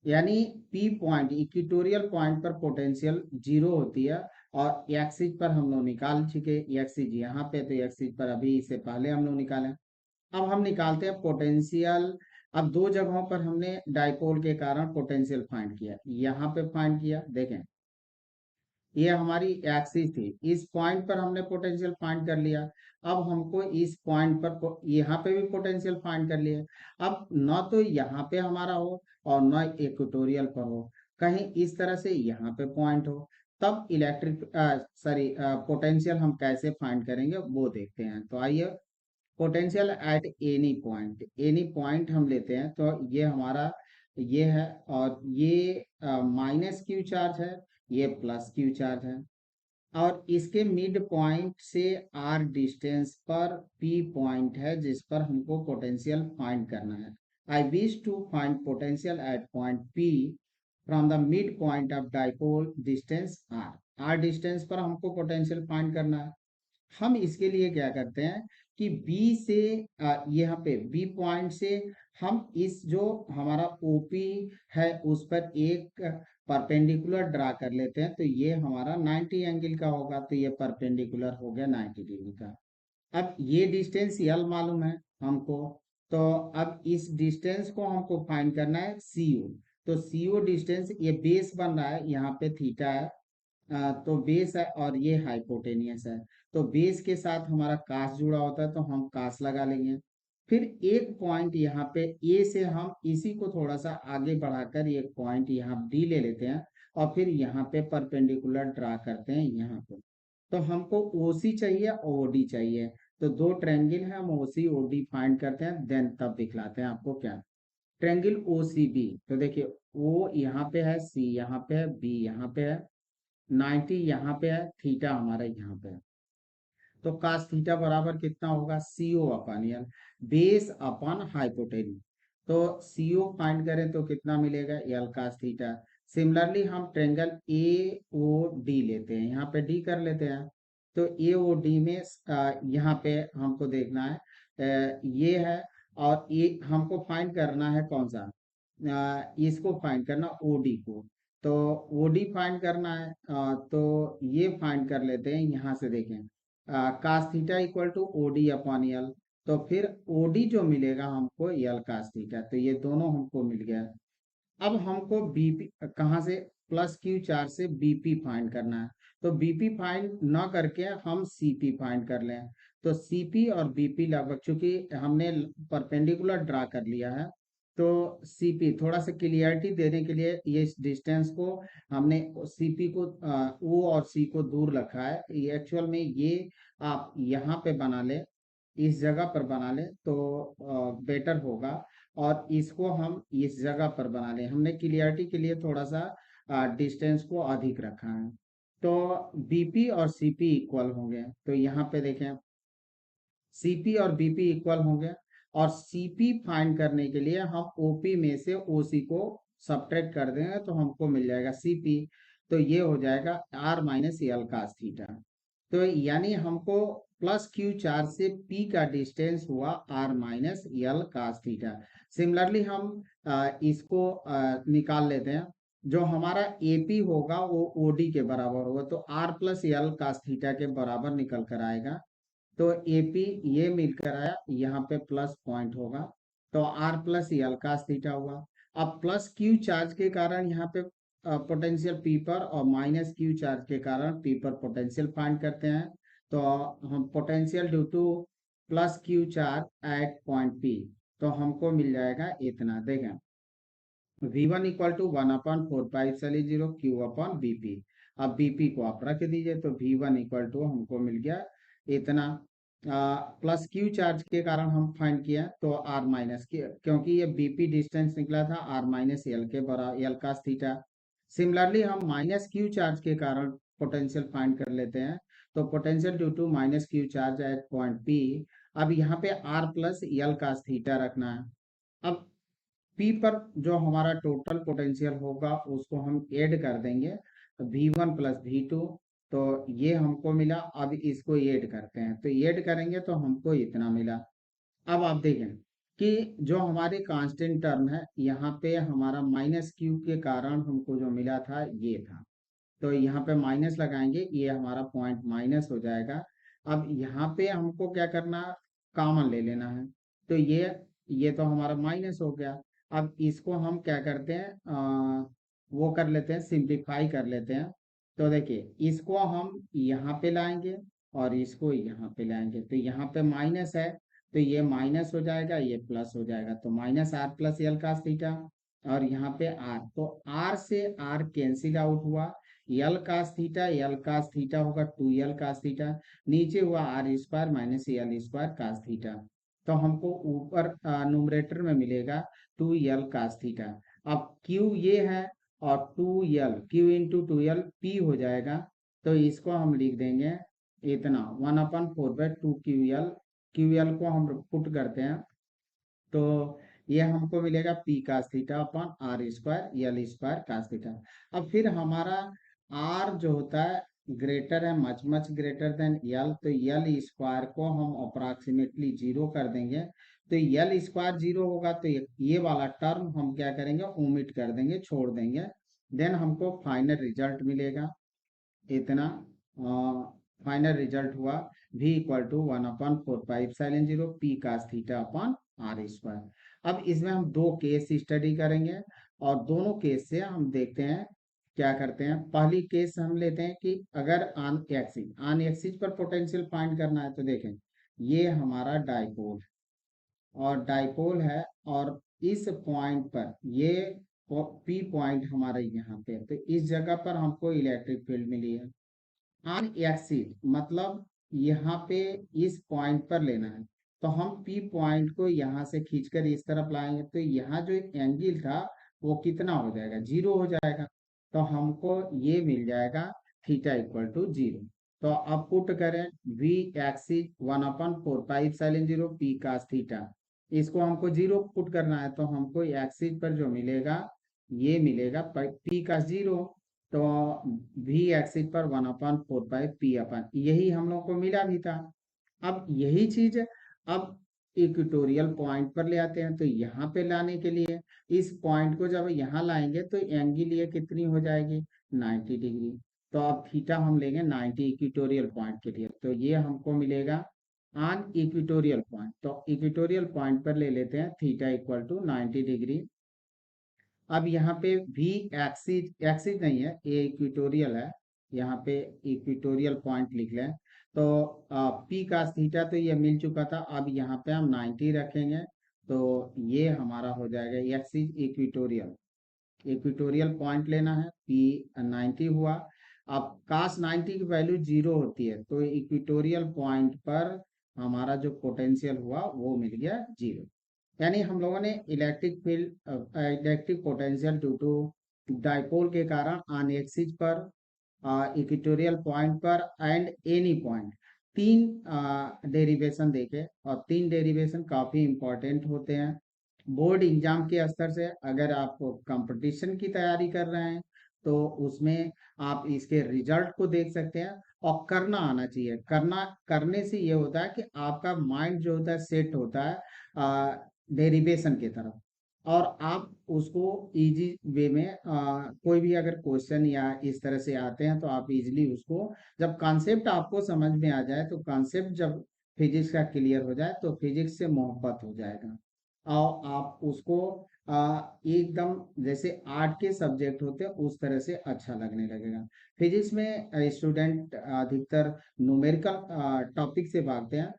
Speaker 1: यानी P पॉइंट इक्वेटोरियल पॉइंट पर पोटेंशियल 0 होती है। और एक्सिस पर हम लोग निकाल चुके, एक्सिस यहाँ पे, तो एक्सिस पर अभी इससे पहले हम लोग निकाले। अब हम निकालते हैं पोटेंशियल। अब दो जगहों पर हमने डाइपोल के कारण पोटेंशियल फाइंड किया, यहाँ पे फाइंड किया, देखें ये हमारी एक्सिस थी, इस पॉइंट पर हमने पोटेंशियल फाइंड कर लिया। अब हमको इस पॉइंट पर यहाँ पे भी पोटेंशियल फाइंड कर लिया। अब न तो यहाँ पे हमारा हो और न इक्वेटोरियल पर हो, कहीं इस तरह से यहाँ पे पॉइंट हो, तब पोटेंशियल हम कैसे फाइंड करेंगे वो देखते हैं। तो आइए, पोटेंशियल एट एनी पॉइंट हम लेते हैं, तो ये हमारा ये है, और ये माइनस Q चार्ज है, ये प्लस Q चार्ज है, और इसके मिड पॉइंट से R डिस्टेंस पर P पॉइंट है जिस पर हमको पोटेंशियल फाइंड करना है। I wish to find potential at point P from the mid point of dipole distance r distance पर हमको पोटेंशियल फाइंड करना है। हम इसके लिए क्या करते हैं कि बी से यहाँ पे बी पॉइंट से हम इस जो हमारा ओपी है उस पर एक परपेंडिकुलर ड्रा कर लेते हैं। तो ये हमारा 90 एंगल का होगा, तो ये परपेंडिकुलर हो गया 90 डिग्री का। अब ये डिस्टेंस यल मालूम है हमको, तो अब इस डिस्टेंस को हमको फाइंड करना है सीओ। तो सीओ डिस्टेंस ये बेस बन रहा है, यहाँ पे थीटा है, तो बेस है और ये हाइपोटेनियस है। तो बेस के साथ हमारा कास जुड़ा होता है, तो हम कास लगा लेंगे। फिर एक पॉइंट यहाँ पे ए से हम इसी को थोड़ा सा आगे बढ़ाकर एक पॉइंट यहाँ डी ले लेते हैं और फिर यहाँ पे परपेंडिकुलर ड्रा करते हैं यहाँ पे। तो हमको ओसी चाहिए और ओडी चाहिए, तो दो ट्रायंगल है, हम ओसी ओडी फाइंड करते हैं, देन तब दिखलाते हैं आपको क्या। ट्रायंगल ओ सी बी, तो देखिए ओ यहाँ पे है, सी यहाँ पे है, बी यहाँ पे है, 90 यहाँ पे है, थीटा हमारा यहाँ पे है। तो कास थीटा बराबर कितना होगा, सीओ अपन यल, बेस अपन हाइपोटेन्यूज। तो सीओ फाइंड करें तो कितना मिलेगा, यल कास थीटा। सिमिलरली हम ट्रेंगल ए ओ डी लेते हैं, यहाँ पे डी कर लेते हैं। तो ए ओ डी में यहाँ पे हमको देखना है ये है, और ये हमको फाइंड करना है कौन सा, इसको फाइंड करना ओडी को। तो ओडी फाइंड करना है, तो ये फाइंड कर लेते हैं, यहाँ से देखें cos theta equal to OD upon L. तो फिर ओडी जो मिलेगा हमको यल कास थीटा, तो ये दोनों हमको मिल गया। अब हमको बीपी कहाँ से, प्लस क्यू चार से बीपी फाइंड करना है। तो बीपी फाइंड ना करके हम सीपी फाइंड कर लें। तो सीपी और बीपी लगभग, चूंकि हमने परपेंडिकुलर ड्रा कर लिया है, तो सीपी थोड़ा सा क्लियरिटी देने के लिए ये इस डिस्टेंस को हमने सीपी को ओ और सी को दूर रखा है। ये एक्चुअल में ये आप यहाँ पे बना ले, इस जगह पर बना ले तो बेटर होगा, और इसको हम इस जगह पर बना लें। हमने क्लियरिटी के लिए थोड़ा सा डिस्टेंस को अधिक रखा है। तो बीपी और सीपी इक्वल होंगे, तो यहाँ पे देखें सीपी और बीपी इक्वल होंगे, और सीपी फाइंड करने के लिए हम ओपी में से ओसी को सब्ट्रैक्ट कर देंगे, तो हमको मिल जाएगा सीपी। तो ये हो जाएगा r minus l cos theta. तो यानी हमको प्लस क्यू चार से पी का डिस्टेंस हुआ r minus l cos theta. Similarly हम इसको निकाल लेते हैं। जो हमारा एपी होगा वो ओडी के बराबर होगा, तो r plus l cos theta के बराबर निकल कर आएगा। तो एपी ये मिलकर आया, यहाँ पे प्लस पॉइंट होगा, तो r plus l cos theta हुआ। अब प्लस क्यू चार्ज के कारण यहाँ पे पोटेंशियल पी पर, और माइनस क्यू चार्ज के कारण पी पर पोटेंशियल फाइंड करते हैं। तो हम potential due to plus Q charge at point P, तो हमको मिल जाएगा इतना। देखें V1 equal to 1/4πε0 Q upon BP. अब बीपी को आप रख दीजिए, तो V1 इक्वल टू हमको मिल गया इतना। प्लस क्यू चार्ज के कारण हम फाइंड किया, तो आर माइनस, क्योंकि ये बीपी डिस्टेंस निकला था आर माइनस यल के बराबर, यल कास थीटा। सिमिलरली हम माइनस क्यू चार्ज के कारण पोटेंशियल फाइंड कर लेते हैं, तो potential due to minus Q charge at point P. अब यहाँ पे r plus l cos theta रखना है। अब पी पर जो हमारा टोटल पोटेंशियल होगा उसको हम ऐड कर देंगे, V1 प्लस V2, तो ये हमको मिला। अब इसको ऐड करते हैं, तो ऐड करेंगे तो हमको इतना मिला। अब आप देखें कि जो हमारे कांस्टेंट टर्म है, यहाँ पे हमारा माइनस क्यू के कारण हमको जो मिला था ये था, तो यहाँ पे माइनस लगाएंगे, ये हमारा पॉइंट माइनस हो जाएगा। अब यहाँ पे हमको क्या करना, कॉमन ले लेना है, तो ये तो हमारा माइनस हो गया। अब इसको हम क्या करते हैं, वो कर लेते हैं, सिंप्लीफाई कर लेते हैं। तो देखिए इसको हम यहाँ पे लाएंगे और इसको यहाँ पे लाएंगे, तो यहाँ पे माइनस है, तो ये माइनस हो जाएगा, ये प्लस हो जाएगा, तो minus r plus l cos theta. और यहाँ पे आर, तो आर से आर कैंसिल आउट हुआ, यल कास थीटा होगा 2 यल कास थीटा, नीचे हुआ r square minus l square cos theta. तो हमको ऊपर न्यूमरेटर में मिलेगा 2 यल कास थीटा। अब क्यू ये है, और 2 यल, क्यू इंटू 2 यल पी हो जाएगा, तो इसको हम लिख देंगे इतना 1/4/2 क्यू यल। क्यू यल को हम पुट करते हैं, तो ये हमको मिलेगा P cos theta upon are square l square cos theta. अब फिर हमारा आर जो होता है ग्रेटर है, much much greater then l, तो यल स्क्वायर को हम अप्रोक्सीमेटली जीरो कर देंगे। तो यल स्क्वायर जीरो होगा तो ये वाला टर्म हम क्या करेंगे, ओमिट कर देंगे, छोड़ देंगे। देन हमको फाइनल रिजल्ट मिलेगा इतना। फाइनल रिजल्ट हुआ v equal to 1/4πε0 P cos theta upon are square. अब इसमें हम दो केस स्टडी करेंगे और दोनों केस से हम देखते हैं क्या करते हैं। पहली केस हम लेते हैं कि अगर ऑन एक्सिस पर पोटेंशियल फाइंड करना है, तो देखें ये हमारा डाइपोल और डाइपोल है, और इस पॉइंट पर ये पी पॉइंट हमारे यहाँ पे है, तो इस जगह पर हमको इलेक्ट्रिक फील्ड मिली है। ऑन एक्सिस मतलब यहाँ पे इस पॉइंट पर लेना है, तो हम पी पॉइंट को यहाँ से खींचकर इस तरफ लाएंगे, तो यहाँ जो एंगल था वो कितना हो जाएगा, जीरो हो जाएगा। तो हमको ये मिल जाएगा थीटा इक्वल टू जीरो। तो अब पुट करें v axis 1/4πε0 P cos theta, इसको हमको जीरो पुट करना है, तो हमको एक्सिस पर जो मिलेगा ये मिलेगा पी का जीरो। तो v एक्सिस पर 1/4π p यही हम लोग को मिला भी था। अब यही चीज अब इक्वेटोरियल पॉइंट पर ले आते हैं, तो यहाँ पे लाने के लिए इस पॉइंट को जब यहाँ लाएंगे तो एंगल ये कितनी हो जाएगी, 90 डिग्री। तो अब थीटा हम लेंगे 90 इक्वेटोरियल पॉइंट के लिए, तो ये हमको मिलेगा ऑन इक्वेटोरियल पॉइंट। तो इक्वेटोरियल पॉइंट पर ले लेते हैं थीटा इक्वल टू 90 डिग्री। अब यहाँ पे भी एक्सिस एक्सिस नहीं है, ये इक्वेटोरियल है, यहाँ पे इक्वेटोरियल पॉइंट लिख लें। तो पी कास थीटा तो ये मिल चुका था, अब यहाँ पे हम 90 रखेंगे, तो ये हमारा हो जाएगा एक्सिस इक्वेटोरियल। इक्वेटोरियल पॉइंट लेना है, पी 90 हुआ। अब कास 90 की वैल्यू जीरो होती है, तो इक्वेटोरियल पॉइंट पर हमारा जो पोटेंशियल हुआ वो मिल गया जीरो। यानी हम लोगों ने electric potential due to dipole के कारण ऑन एक्सिस पर, इक्वेटोरियल पॉइंट पर एंड एनी पॉइंट, तीन डेरिवेशन देखे, और तीन डेरिवेशन काफी इंपॉर्टेंट होते हैं बोर्ड एग्जाम के स्तर से। अगर आप कंपटीशन की तैयारी कर रहे हैं तो उसमें आप इसके रिजल्ट को देख सकते हैं, और करना आना चाहिए। करने से ये होता है कि आपका माइंड जो होता है सेट होता है डेरिवेशन की तरफ, और आप उसको इजी वे में कोई भी अगर क्वेश्चन या इस तरह से आते हैं तो आप इजीली उसको, जब कॉन्सेप्ट आपको समझ में आ जाए, तो कॉन्सेप्ट जब फिजिक्स का क्लियर हो जाए तो फिजिक्स से मोहब्बत हो जाएगा, और आप उसको एकदम जैसे आर्ट के सब्जेक्ट होते हैं उस तरह से अच्छा लगने लगेगा। फिजिक्स में स्टूडेंट अधिकतर न्यूमेरिकल टॉपिक से भागते हैं।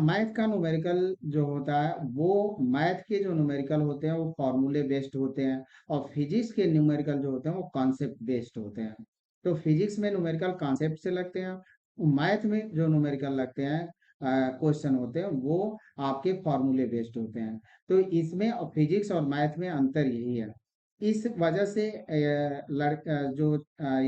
Speaker 1: मैथ का न्यूमेरिकल जो होता है वो, मैथ के जो न्यूमेरिकल होते हैं वो फॉर्मूले बेस्ड होते हैं, और फिजिक्स के न्यूमेरिकल जो होते हैं वो कॉन्सेप्ट बेस्ड होते हैं। तो फिजिक्स में न्यूमेरिकल कॉन्सेप्ट से लगते हैं, मैथ में जो न्यूमेरिकल लगते हैं क्वेश्चन होते हैं वो आपके फॉर्मूले बेस्ड होते हैं। तो इसमें और फिजिक्स और मैथ में अंतर यही है। इस वजह से जो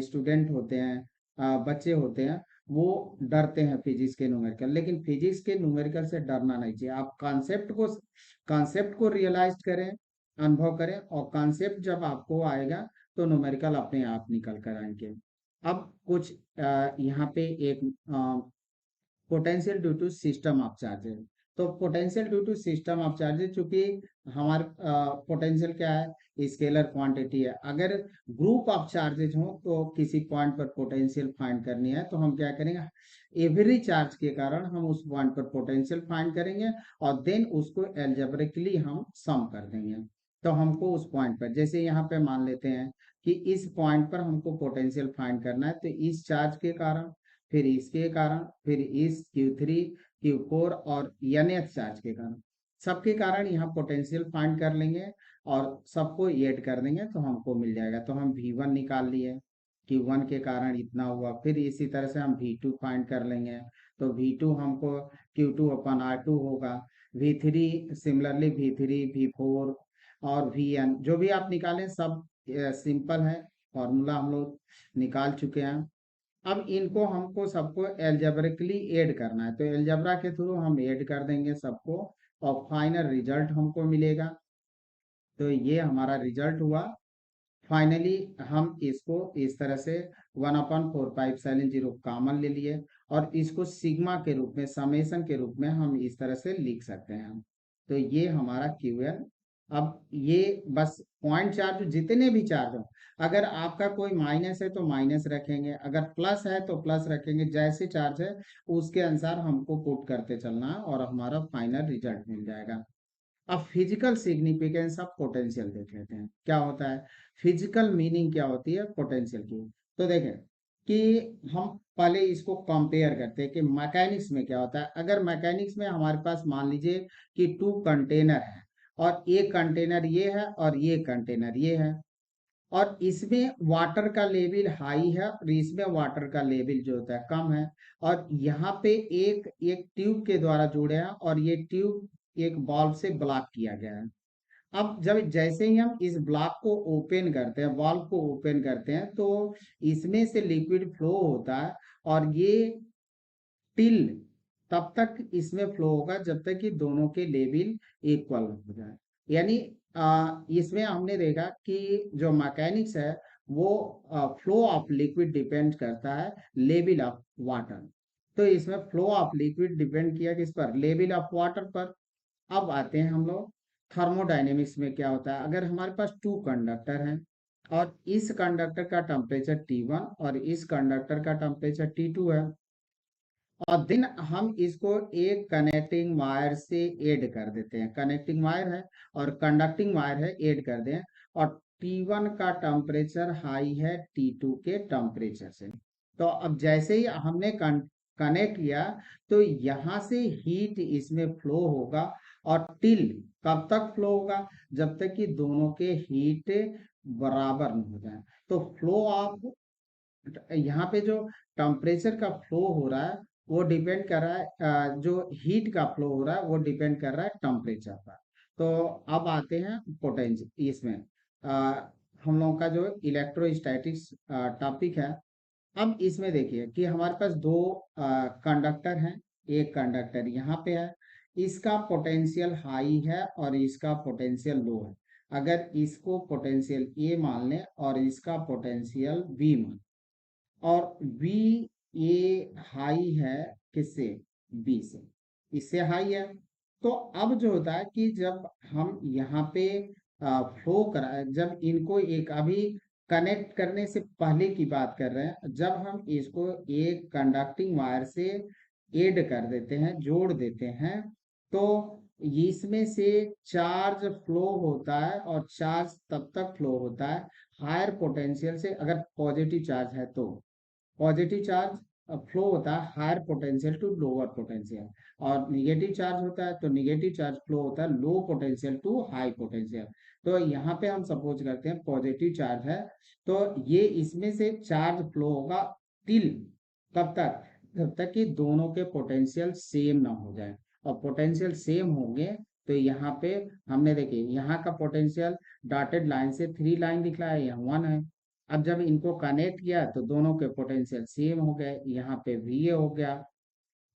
Speaker 1: स्टूडेंट होते हैं, बच्चे होते हैं, वो डरते हैं फिजिक्स के न्यूमेरिकल, लेकिन फिजिक्स के न्यूमेरिकल से डरना नहीं चाहिए। आप कॉन्सेप्ट को रियलाइज करें, अनुभव करें, और कॉन्सेप्ट जब आपको आएगा तो न्यूमेरिकल अपने आप निकल कर आएंगे। अब कुछ यहाँ पे एक potential due to system of charges. तो potential due to system of charges, चूंकि हमारे पोटेंशियल क्या है, स्केलर क्वांटिटी है। अगर ग्रुप ऑफ चार्जेस हो तो किसी पॉइंट पर पोटेंशियल फाइंड करनी है, तो हम क्या करेंगे, एवरी चार्ज के कारण हम उस पॉइंट पर पोटेंशियल फाइंड करेंगे, और देन उसको एल्जेब्रिकली हम सम कर देंगे। तो हमको उस पॉइंट पर, जैसे यहाँ पे मान लेते हैं कि इस पॉइंट पर हमको पोटेंशियल फाइंड करना है, तो इस चार्ज के कारण, फिर इसके कारण, फिर इस Q3 Q4 और nth चार्ज के कारण, सबके कारण यहाँ पोटेंशियल फाइंड कर लेंगे और सबको ऐड कर देंगे, तो हमको मिल जाएगा। तो हम V1 निकाल लिए, Q1 के कारण इतना हुआ, फिर इसी तरह से हम V2 फाइंड कर लेंगे, तो V2 हमको Q2/R2 होगा। V3 सिमिलरली, V3 V4 और Vn जो भी आप निकालें सब सिंपल है, फॉर्मूला हम लोग निकाल चुके हैं। अब इनको हमको सबको एल्जेब्रिकली ऐड करना है, तो एल्जेब्रा के थ्रू हम ऐड कर देंगे सबको, और फाइनल रिजल्ट हमको मिलेगा। तो ये हमारा रिजल्ट हुआ। फाइनली हम इसको इस तरह से 1/4πε0 कॉमन ले लिए और इसको सिग्मा के रूप में, समेशन के रूप में हम इस तरह से लिख सकते हैं। तो ये हमारा क्यूएन। अब ये बस पॉइंट चार्ज, जितने भी चार्ज हो, अगर आपका कोई माइनस है तो माइनस रखेंगे, अगर प्लस है तो प्लस रखेंगे, जैसे चार्ज है उसके अनुसार हमको पुट करते चलना है और हमारा फाइनल रिजल्ट मिल जाएगा। अब फिजिकल सिग्निफिकेंस ऑफ पोटेंशियल देख लेते हैं क्या होता है। फिजिकल मीनिंग क्या होती है पोटेंशियल की। तो देखें कि हम पहले इसको कंपेयर करते हैं कि मैकेनिक्स में क्या होता है। अगर मैकेनिक्स में हमारे पास मान लीजिए कि 2 कंटेनर है और एक कंटेनर ये है और ये कंटेनर ये है, और इसमें वाटर का लेवल हाई है और इसमें वाटर का लेवल जो होता है कम है, और यहाँ पे एक एक ट्यूब के द्वारा जुड़े हैं और ये ट्यूब एक बॉल्व से ब्लॉक किया गया है। अब जब जैसे ही हम इस ब्लॉक को ओपन करते हैं, बॉल्व को ओपन करते हैं, तो इसमें से लिक्विड फ्लो होता है और ये टिल तब तक इसमें फ्लो होगा जब तक कि दोनों के लेवल इक्वल हो जाए। यानी इसमें हमने देखा कि जो मैकेनिक्स है वो फ्लो ऑफ लिक्विड डिपेंड करता है लेवल ऑफ वाटर। तो इसमें फ्लो ऑफ लिक्विड डिपेंड किया किस पर, लेवल ऑफ वाटर पर। अब आते हैं हम लोग थर्मोडायनेमिक्स में क्या होता है। अगर हमारे पास 2 कंडक्टर हैं और इस कंडक्टर का टेम्परेचर T1 और इस कंडक्टर का टेम्परेचर T2 है, और देन हम इसको एक कनेक्टिंग वायर से ऐड कर देते हैं, कनेक्टिंग वायर है और कंडक्टिंग वायर है, ऐड कर दें, और T1 का टेम्परेचर हाई है T2 के टेम्परेचर से। तो अब जैसे ही हमने कनेक्ट किया तो यहाँ से हीट इसमें फ्लो होगा, और टिल कब तक फ्लो होगा, जब तक कि दोनों के हीट बराबर न हो जाए। तो फ्लो ऑफ, यहाँ पे जो टेम्परेचर का फ्लो हो रहा है वो डिपेंड कर रहा है, जो हीट का फ्लो हो रहा है वो डिपेंड कर रहा है टेम्परेचर पर। तो अब आते हैं पोटेंशियल इसमें, हम लोगों का जो इलेक्ट्रोस्टैटिक्स टॉपिक है। अब इसमें देखिए कि हमारे पास 2 कंडक्टर हैं, एक कंडक्टर यहाँ पे है, इसका पोटेंशियल हाई है और इसका पोटेंशियल लो है। अगर इसको पोटेंशियल ए मान लें और इसका पोटेंशियल बी मान, और V ये हाई है किससे, B से, इससे हाई है। तो अब जो होता है कि जब हम यहाँ पे फ्लो करा, जब इनको एक अभी कनेक्ट करने से पहले की बात कर रहे हैं, जब हम इसको एक कंडक्टिंग वायर से ऐड कर देते हैं, जोड़ देते हैं, तो इसमें से चार्ज फ्लो होता है, और चार्ज तब तक फ्लो होता है हायर पोटेंशियल से, अगर पॉजिटिव चार्ज है तो पॉजिटिव चार्ज फ्लो होता है higher potential to lower potential, और निगेटिव चार्ज होता है तो निगेटिव चार्ज फ्लो होता है low potential to high potential. तो यहाँ पे हम सपोज करते हैं पॉजिटिव चार्ज है, तो ये इसमें से चार्ज फ्लो होगा टिल कब तक, जब तक कि दोनों के पोटेंशियल सेम ना हो जाए। और पोटेंशियल सेम होंगे तो यहाँ पे हमने देखिए यहाँ का पोटेंशियल डॉटेड लाइन से 3 लाइन दिख रहा है, यहाँ 1 है। अब जब इनको कनेक्ट किया तो दोनों के पोटेंशियल सेम हो गए, यहाँ पे VA हो गया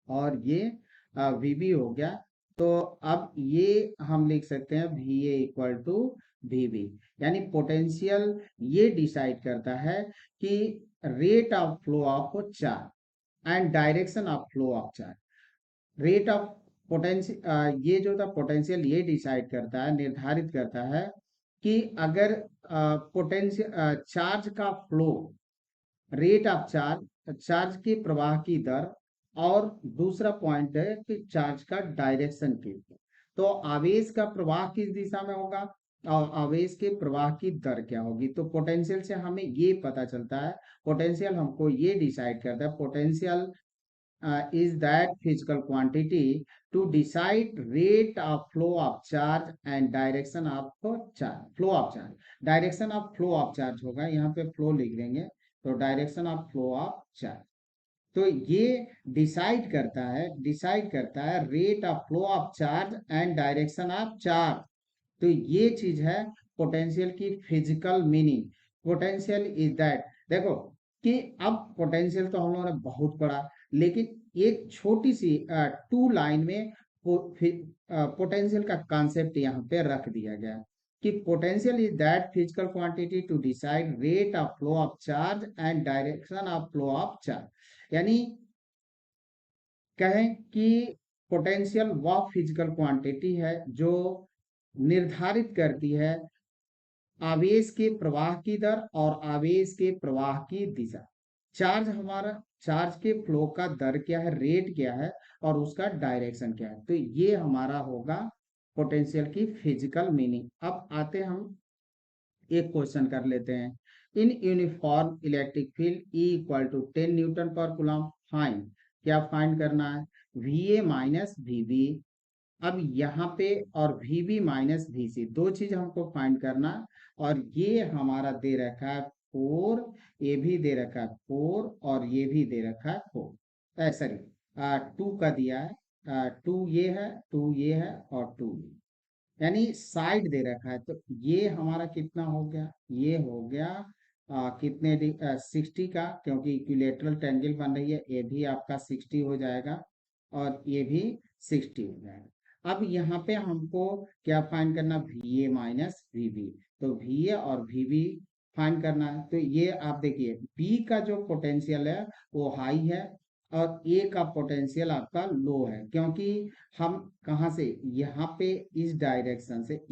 Speaker 1: और ये VB हो गया। तो अब ये हम लिख सकते हैं VA इक्वल टू VB। यानी पोटेंशियल ये डिसाइड करता है कि rate of flow of charge and direction of flow of charge. Rate of potential, ये जो था पोटेंशियल ये डिसाइड करता है, निर्धारित करता है कि अगर पोटेंशियल चार्ज का flow, rate of charge, charge के प्रवाह की दर, और दूसरा पॉइंट है कि चार्ज का डायरेक्शन की। तो आवेश का प्रवाह किस दिशा में होगा और आवेश के प्रवाह की दर क्या होगी। तो पोटेंशियल से हमें ये पता चलता है, पोटेंशियल हमको ये डिसाइड करता है, potential is that physical quantity to decide rate of flow of charge and direction of charge, flow of charge, direction of flow of charge होगा, यहाँ पे flow लिख देंगे, तो direction of flow of charge. तो ये डिसाइड करता है rate of flow of charge and direction of charge. तो ये चीज है पोटेंशियल की physical meaning. Potential is that, देखो कि अब पोटेंशियल तो हम लोगों ने बहुत पढ़ा, लेकिन एक छोटी सी 2 लाइन में पोटेंशियल का कॉन्सेप्ट यहाँ पे रख दिया गया कि potential is that physical quantity to decide rate of flow of charge and direction of flow of charge. यानी कहें कि पोटेंशियल वह फिजिकल क्वांटिटी है जो निर्धारित करती है आवेश के प्रवाह की दर और आवेश के प्रवाह की दिशा। चार्ज के फ्लो का दर क्या है, रेट क्या है, और उसका डायरेक्शन क्या है। तो ये हमारा होगा पोटेंशियल की फिजिकल मीनिंग। अब आते हम एक क्वेश्चन कर लेते हैं। In uniform electric field E equal to 10 newton per coulomb find. क्या फाइंड करना है? VA minus VB। अब यहाँ पे और VB माइनस VC दो चीज हमको फाइंड करना, और ये हमारा दे रखा है 4, ये भी दे रखा है 4, और ये भी दे रखा है 4, सॉरी 2 का दिया है, 2 ये है, 2 ये है, और 2 यानी साइड दे रखा है। तो ये हमारा कितना हो गया? ये हो गया कितने 60 का, क्योंकि इक्विलेटरल ट्रायंगल बन रही है, ये भी आपका 60 हो जाएगा और ये भी 60 हो जाएगा। अब यहाँ पे हमको क्या फाइंड करना? VA minus VB। तो VA और VB फाइंड करना है। तो ये आप देखिए B का जो पोटेंशियल है वो हाई है और A का पोटेंशियल आपका लो है, क्योंकि हम कहाँ से, यहाँ पे इस डायरेक्शन से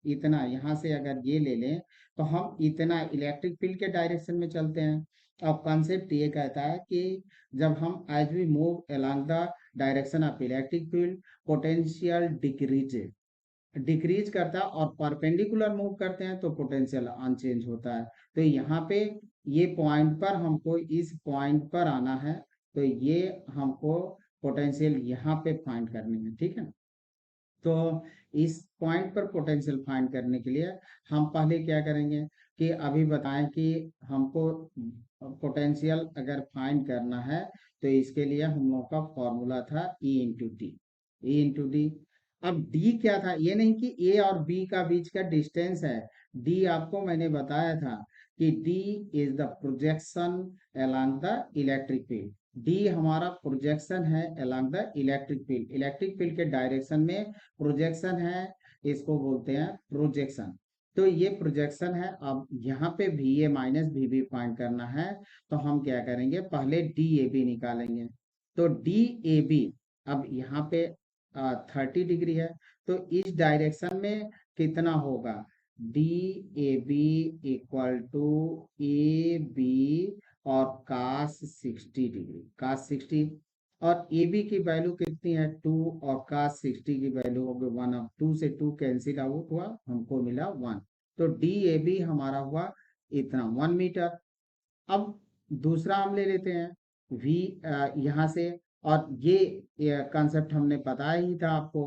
Speaker 1: इतना यहाँ से अगर ये ले लें तो हम इतना इलेक्ट्रिक फील्ड के डायरेक्शन में चलते हैं। अब कॉन्सेप्ट ये कहता है कि जब हम as we move along the direction of electric field potential decrease करता है, और परपेंडिकुलर मूव करते हैं तो पोटेंशियल अनचेंज होता है। तो यहाँ पे ये पॉइंट पर हमको इस पॉइंट पर आना है, तो ये हमको पोटेंशियल यहाँ पे फाइंड करनी है, ठीक है। तो इस पॉइंट पर पोटेंशियल फाइंड करने के लिए हम पहले क्या करेंगे कि अभी बताएं कि हमको पोटेंशियल अगर फाइंड करना है तो इसके लिए हम लोग का फॉर्मूला था E इंटू डी। अब डी क्या था? ये नहीं कि ए और बी का बीच का डिस्टेंस है। डी आपको मैंने बताया था कि D is the projection along the electric field. D हमारा प्रोजेक्शन है अलोंग द इलेक्ट्रिक फील्ड के डायरेक्शन में प्रोजेक्शन है, इसको बोलते हैं प्रोजेक्शन। तो ये प्रोजेक्शन है। अब यहाँ पे VA माइनस VB फाइंड करना है, तो हम क्या करेंगे? पहले DAB निकालेंगे। तो DAB अब यहाँ पे 30 डिग्री है, तो इस डायरेक्शन में कितना होगा? DAB इक्वल टू AB और cos 60, और AB की वैल्यू कितनी है? 2, और cos 60 की वैल्यू होगी 1। अब 2 से 2 कैंसिल आउट हुआ, हमको मिला 1। तो DAB हमारा हुआ इतना 1 मीटर। अब दूसरा हम ले लेते हैं V यहाँ से, और ये कंसेप्ट हमने बताया ही था आपको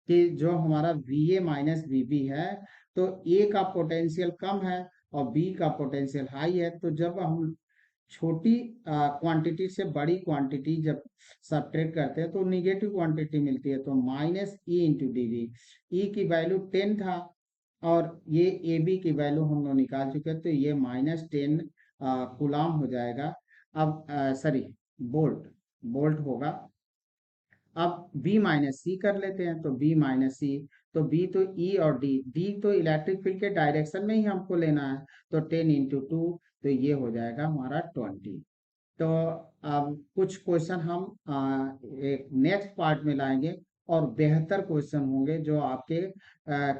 Speaker 1: कि जो हमारा VA माइनस VB है, तो A का पोटेंशियल कम है और B का पोटेंशियल हाई है। तो जब हम छोटी क्वांटिटी से बड़ी क्वांटिटी जब सब्ट्रैक्ट करते हैं तो निगेटिव क्वांटिटी मिलती है, तो माइनस E/dV। E की वैल्यू 10 था और ये AB की वैल्यू हम लोग निकाल चुके हैं, तो ये -10 कूलाम हो जाएगा। अब सॉरी बोल्ट होगा। अब B माइनस सी कर लेते हैं, तो B माइनस सी, तो B तो E और D तो इलेक्ट्रिक फील्ड के डायरेक्शन में ही हमको लेना है, तो 10 × 2, तो ये हो जाएगा हमारा 20। तो अब कुछ क्वेश्चन हम एक नेक्स्ट पार्ट में लाएंगे, और बेहतर क्वेश्चन होंगे जो आपके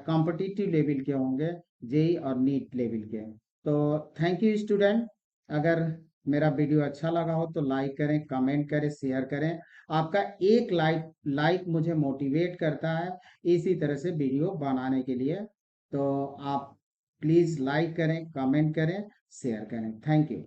Speaker 1: कॉम्पिटिटिव लेवल के होंगे, जेई और नीट लेवल के। तो थैंक यू स्टूडेंट। अगर मेरा वीडियो अच्छा लगा हो तो लाइक करें, कमेंट करें, शेयर करें। आपका एक लाइक मुझे मोटिवेट करता है इसी तरह से वीडियो बनाने के लिए। तो आप प्लीज़ लाइक करें, कमेंट करें, शेयर करें। Thank you.